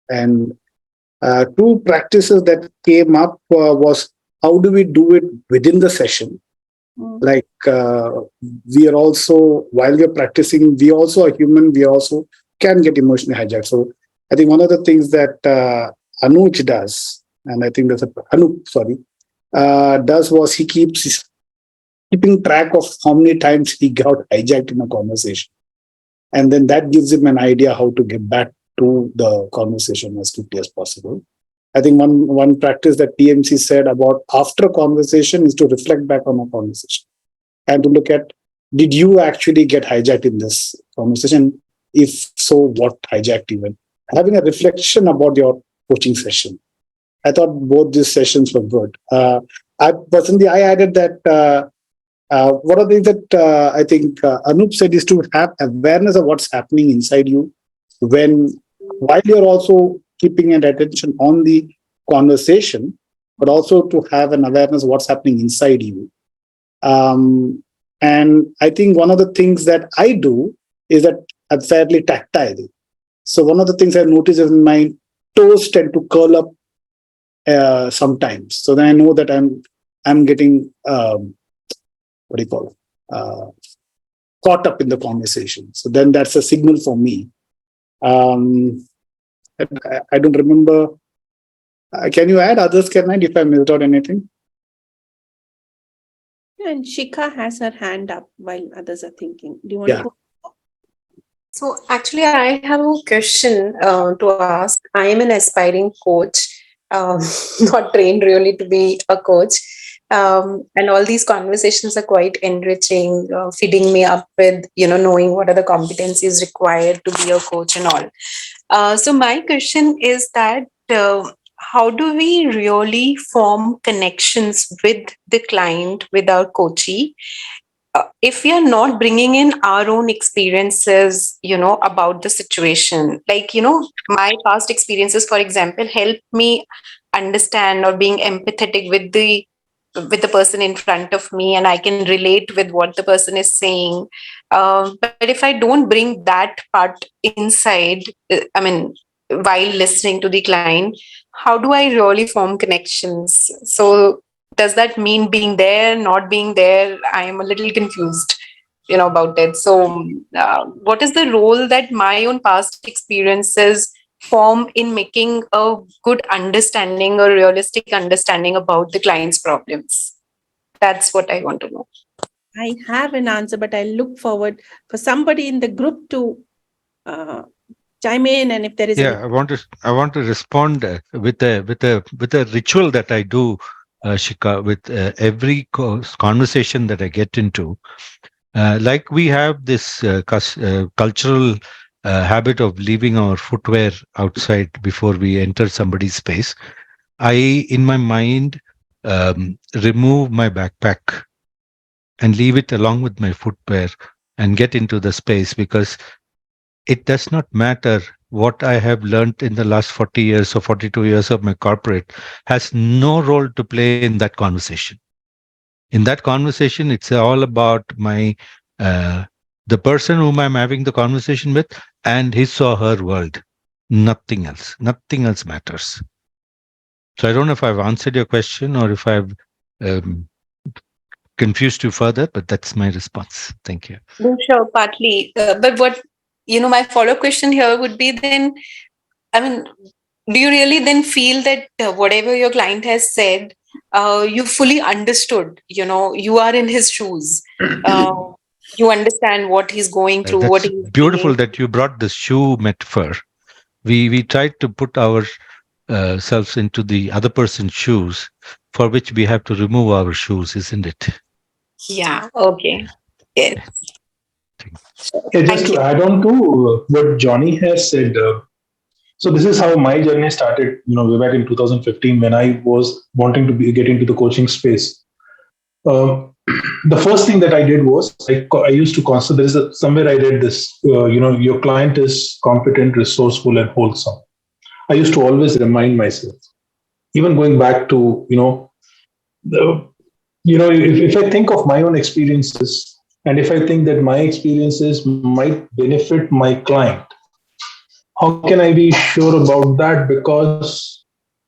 And two practices that came up was how do we do it within the session? Like we are also, while we're practicing, we also are human, we also can get emotionally hijacked. So I think one of the things that Anuj does, and I think that's Anup, sorry, does was he keeps keeping track of how many times he got hijacked in a conversation. And then that gives him an idea how to get back to the conversation as quickly as possible. I think one practice that PMC said about after a conversation is to reflect back on a conversation and to look at, did you actually get hijacked in this conversation? If so, what hijacked you? And having a reflection about your coaching session. I thought both these sessions were good. I added that one of the things that I think Anup said is to have awareness of what's happening inside you while you're also keeping an attention on the conversation, but also to have an awareness of what's happening inside you. And I think one of the things that I do is that I'm fairly tactile. So one of the things I notice is my toes tend to curl up sometimes. So then I know that I'm getting caught up in the conversation. So then that's a signal for me. I don't remember. Can you add others, Kernan, if I missed out anything? And Shikha has her hand up while others are thinking. Do you want to go? So actually, I have a question to ask. I am an aspiring coach, not trained really to be a coach. And all these conversations are quite enriching, feeding me up with, knowing what are the competencies required to be a coach and all. So my question is that how do we really form connections with the client, with our coachee, if we are not bringing in our own experiences, about the situation? Like, my past experiences, for example, help me understand or being empathetic with the person in front of me, and I can relate with what the person is saying. But if I don't bring that part inside, while listening to the client, how do I really form connections? So does that mean being there, not being there? I am a little confused, about it. So what is the role that my own past experiences form in making a good understanding or realistic understanding about the client's problems? That's what I want to know. I have an answer, but I look forward for somebody in the group to chime in, and if there is I want to respond with a ritual that I do, Shika, with every conversation that I get into. Like we have this cultural habit of leaving our footwear outside before we enter somebody's space, I, in my mind, remove my backpack and leave it along with my footwear and get into the space, because it does not matter what I have learned in the last 40 years or 42 years of my corporate has no role to play in that conversation. In that conversation, it's all about the person whom I'm having the conversation with and his or her world. Nothing else. Nothing else matters. So I don't know if I've answered your question or if I've confused you further, but that's my response. Thank you. No, sure, partly. But what, my follow-up question here would be then, I mean, do you really then feel that whatever your client has said, you fully understood, you are in his shoes. You understand what he's going through, what That's he's beautiful feeling. that you brought the shoe metaphor. We tried to put our selves into the other person's shoes, for which we have to remove our shoes, isn't it? Yeah. Okay. Yes. Yeah, just to add on to what Johnny has said, so this is how my journey started. Way back in 2015 when I was wanting to get into the coaching space. The first thing that I did was I used to consider. Somewhere I read this. Your client is competent, resourceful, and wholesome. I used to always remind myself, even going back to if I think of my own experiences, and if I think that my experiences might benefit my client, how can I be sure about that? Because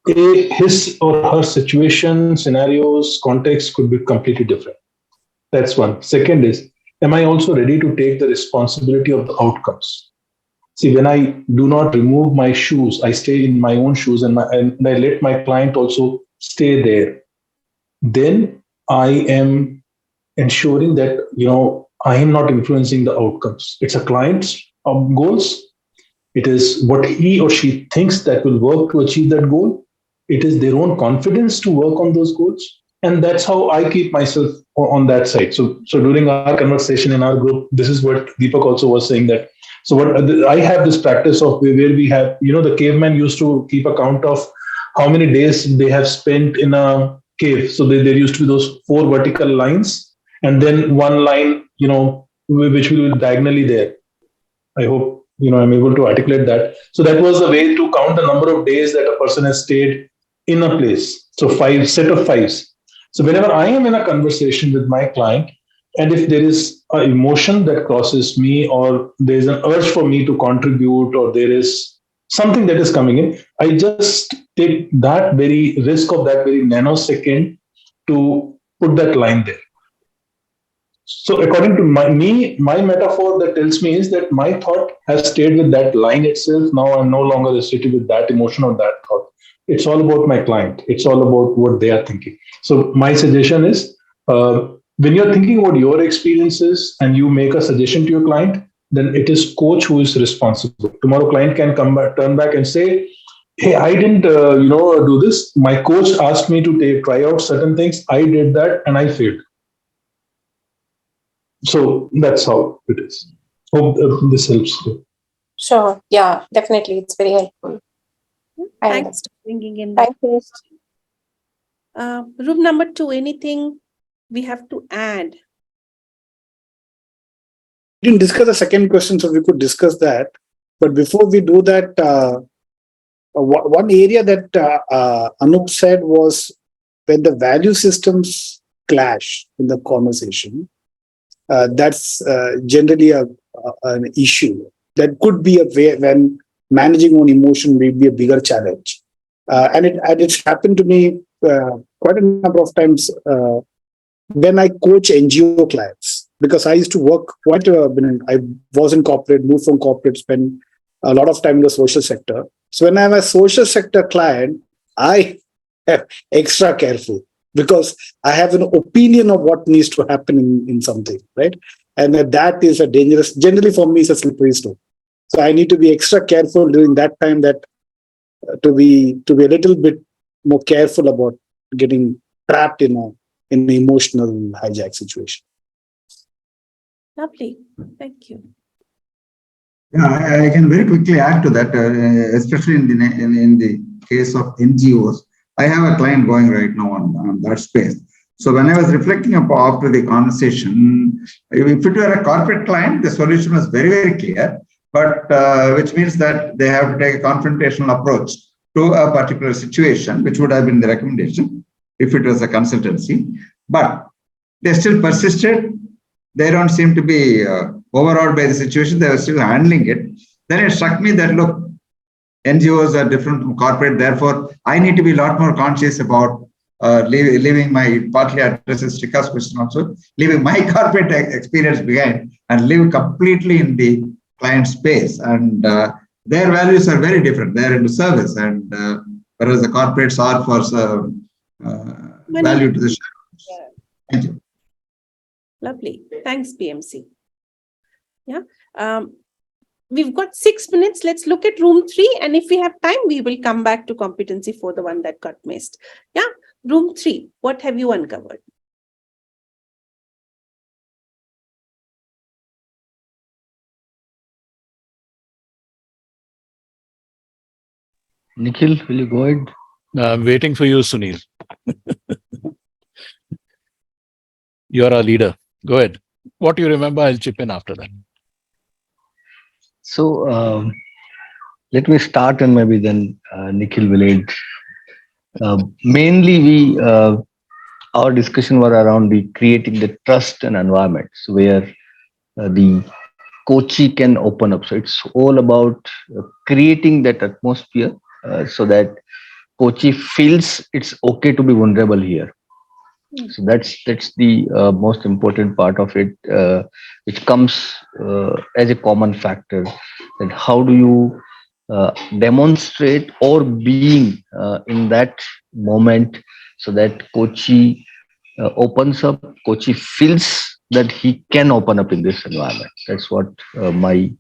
his or her situation, scenarios, context could be completely different. That's one. Second is, am I also ready to take the responsibility of the outcomes? See, when I do not remove my shoes, I stay in my own shoes, and I let my client also stay there. Then I am ensuring that I am not influencing the outcomes. It's a client's goals. It is what he or she thinks that will work to achieve that goal. It is their own confidence to work on those goals, and that's how I keep myself on that side. So during our conversation in our group, this is what Deepak also was saying, that so what I have this practice of where we have, the caveman used to keep account of how many days they have spent in a cave. So there used to be those 4 vertical lines, and then one line, which will be diagonally there. I hope I'm able to articulate that. So that was a way to count the number of days that a person has stayed in a place. So 5 set of 5s. So whenever I am in a conversation with my client, and if there is an emotion that crosses me, or there is an urge for me to contribute, or there is something that is coming in, I just take that very risk of that very nanosecond to put that line there. So according to my metaphor that tells me is that my thought has stayed with that line itself. Now I'm no longer restricted with that emotion or that thought. It's all about my client. It's all about what they are thinking. So my suggestion is, when you're thinking about your experiences and you make a suggestion to your client, then it is coach who is responsible. Tomorrow client can come back, turn back and say, hey, I didn't do this. My coach asked me to try out certain things. I did that and I failed. So that's how it is. Hope this helps. Sure. Yeah, definitely. It's very helpful. Thanks for bringing in. Thank you. Room number 2, anything we have to add? We didn't discuss the second question, so we could discuss that. But before we do that, one area that Anup said was when the value systems clash in the conversation, that's generally an issue. That could be a way when managing on emotion may be a bigger challenge. And it's happened to me quite a number of times when I coach NGO clients, because I used to work quite I was in corporate, moved from corporate, spent a lot of time in the social sector. So when I'm a social sector client, I am extra careful because I have an opinion of what needs to happen in something, right? And that is a dangerous, generally for me, it's a slippery slope. So I need to be extra careful during that time, that to be a little bit more careful about getting trapped in an emotional hijack situation. Lovely. Thank you. Yeah, I can very quickly add to that, especially in the case of NGOs. I have a client going right now on that space. So when I was reflecting after the conversation, if it were a corporate client, the solution was very, very clear, but which means that they have to take a confrontational approach to a particular situation, which would have been the recommendation if it was a consultancy. But they still persisted. They don't seem to be overawed by the situation. They were still handling it. Then it struck me that, look, NGOs are different from corporate. Therefore, I need to be a lot more conscious about leaving my, partly addresses Srika's question also, leaving my corporate experience behind and live completely in the client space. And their values are very different. They're into service, and whereas the corporates are for value to the shareholders. Thank you. Lovely. Thanks, PMC. Yeah. We've got 6 minutes. Let's look at room 3. And if we have time, we will come back to competency 4, the one that got missed. Yeah. Room 3. What have you uncovered? Nikhil, will you go ahead? I'm waiting for you, Sunil. You're our leader. Go ahead. What do you remember? I'll chip in after that. So let me start, and maybe then Nikhil will add. Mainly, our discussion was around the creating the trust and environments where the coachee can open up. So it's all about creating that atmosphere so that coachee feels it's okay to be vulnerable here. So that's the most important part of it, which comes as a common factor. That how do you demonstrate or being in that moment so that coachee opens up, coachee feels that he can open up in this environment. That's what my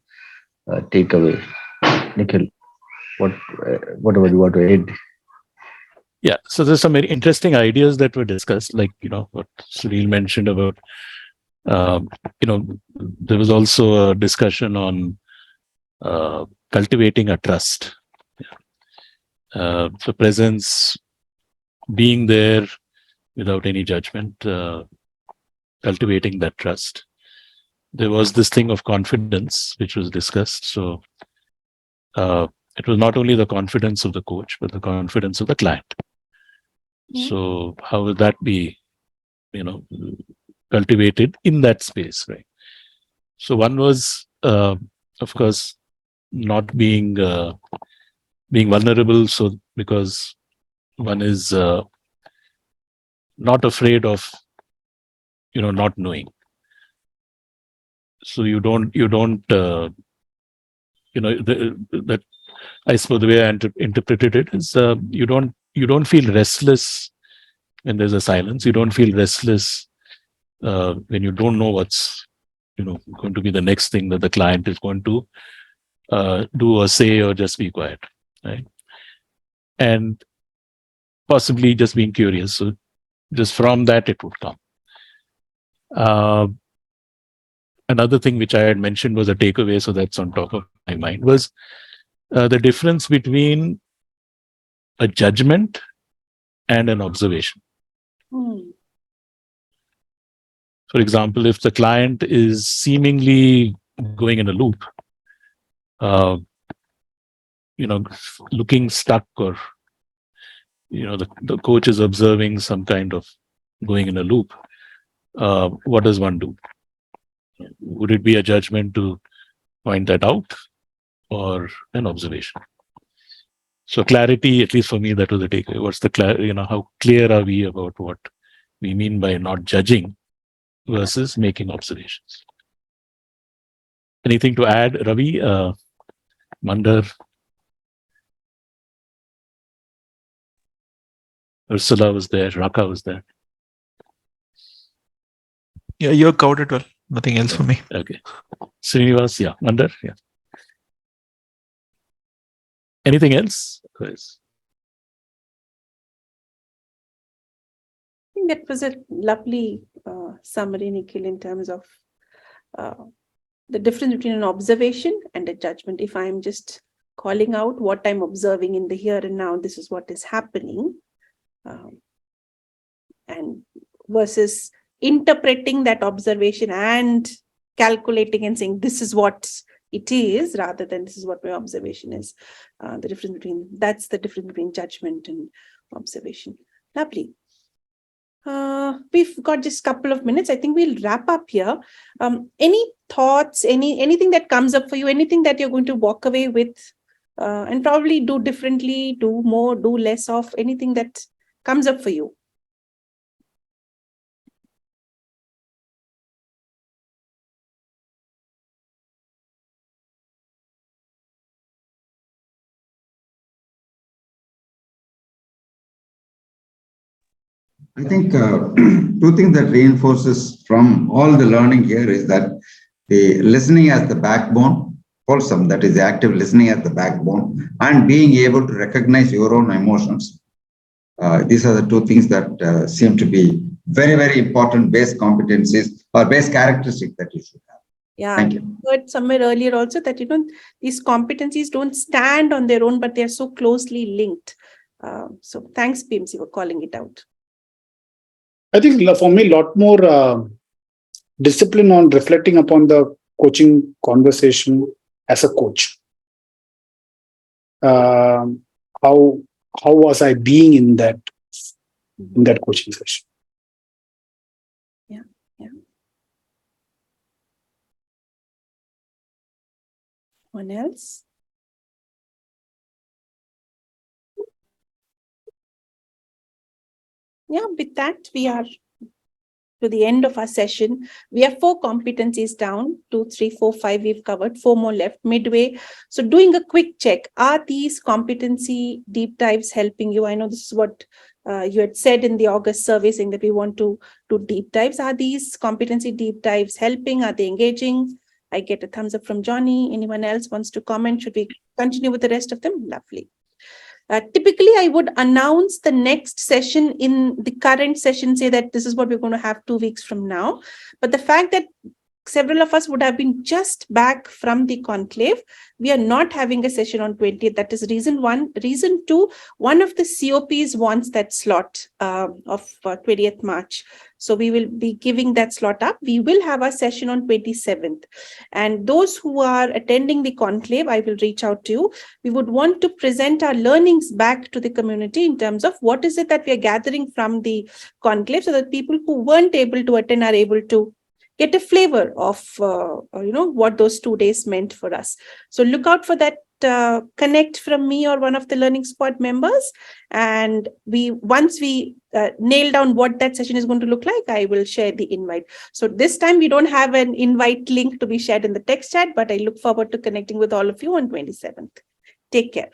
takeaway. Nikhil, whatever you want to add. Yeah, so there's some very interesting ideas that were discussed, like, what Sunil mentioned about, there was also a discussion on cultivating a trust. So presence, being there without any judgment, cultivating that trust. There was this thing of confidence, which was discussed. So it was not only the confidence of the coach, but the confidence of the client. So how would that be, cultivated in that space, right? So one was, of course, not being vulnerable. So because one is not afraid of, not knowing. So you don't, that I suppose the way I interpreted it is you don't feel restless when there's a silence. You don't feel restless when you don't know what's going to be the next thing that the client is going to do or say or just be quiet, right? And possibly just being curious. So just from that it would come. Another thing which I had mentioned was a takeaway, so that's on top of my mind, was the difference between a judgment and an observation. For example, if the client is seemingly going in a loop, looking stuck, or the coach is observing some kind of going in a loop, what does one do? Would it be a judgment to point that out, or an observation? So clarity, at least for me, that was the takeaway. What's the how clear are we about what we mean by not judging versus making observations? Anything to add, Ravi? Mandar? Ursula was there. Raka was there. Yeah, you covered it well. Nothing else for me. Okay. Srinivas, yeah. Mandar, yeah. Anything else? Yes. I think that was a lovely summary, Nikhil, in terms of the difference between an observation and a judgment. If I'm just calling out what I'm observing in the here and now, this is what is happening, and versus interpreting that observation and calculating and saying this is what it is, rather than this is what my observation is. That's the difference between judgment and observation. Lovely. We've got just a couple of minutes. I think we'll wrap up here. Any thoughts, anything that comes up for you, anything that you're going to walk away with and probably do differently, do more, do less of, anything that comes up for you? I think two things that reinforces from all the learning here is that the listening as the backbone, wholesome, that is active listening as the backbone, and being able to recognize your own emotions. These are the two things that seem to be very, very important base competencies or base characteristics that you should have. Yeah, Thank you. I heard somewhere earlier also that, these competencies don't stand on their own, but they're so closely linked. So thanks, PMC, for calling it out. I think for me, a lot more discipline on reflecting upon the coaching conversation as a coach. How was I being in that coaching session? Yeah. One else? Yeah, with that, we are to the end of our session. We have 4 competencies down, 2, 3, 4, 5 we've covered, 4 more left midway. So doing a quick check, are these competency deep dives helping you? I know this is what you had said in the August survey, saying that we want to do deep dives. Are these competency deep dives helping? Are they engaging? I get a thumbs up from Johnny. Anyone else wants to comment? Should we continue with the rest of them? Lovely. Typically, I would announce the next session in the current session, say that this is what we're going to have 2 weeks from now. But the fact that several of us would have been just back from the conclave, we are not having a session on 20th. That is reason 1. Reason 2, one of the COPs wants that slot of 20th March. So we will be giving that slot up. We will have a session on 27th. And those who are attending the conclave, I will reach out to you. We would want to present our learnings back to the community in terms of what is it that we are gathering from the conclave, so that people who weren't able to attend are able to get a flavor of what those 2 days meant for us. So look out for that connect from me or one of the Learning Squad members. And once we nail down what that session is going to look like, I will share the invite. So this time we don't have an invite link to be shared in the text chat, but I look forward to connecting with all of you on 27th. Take care.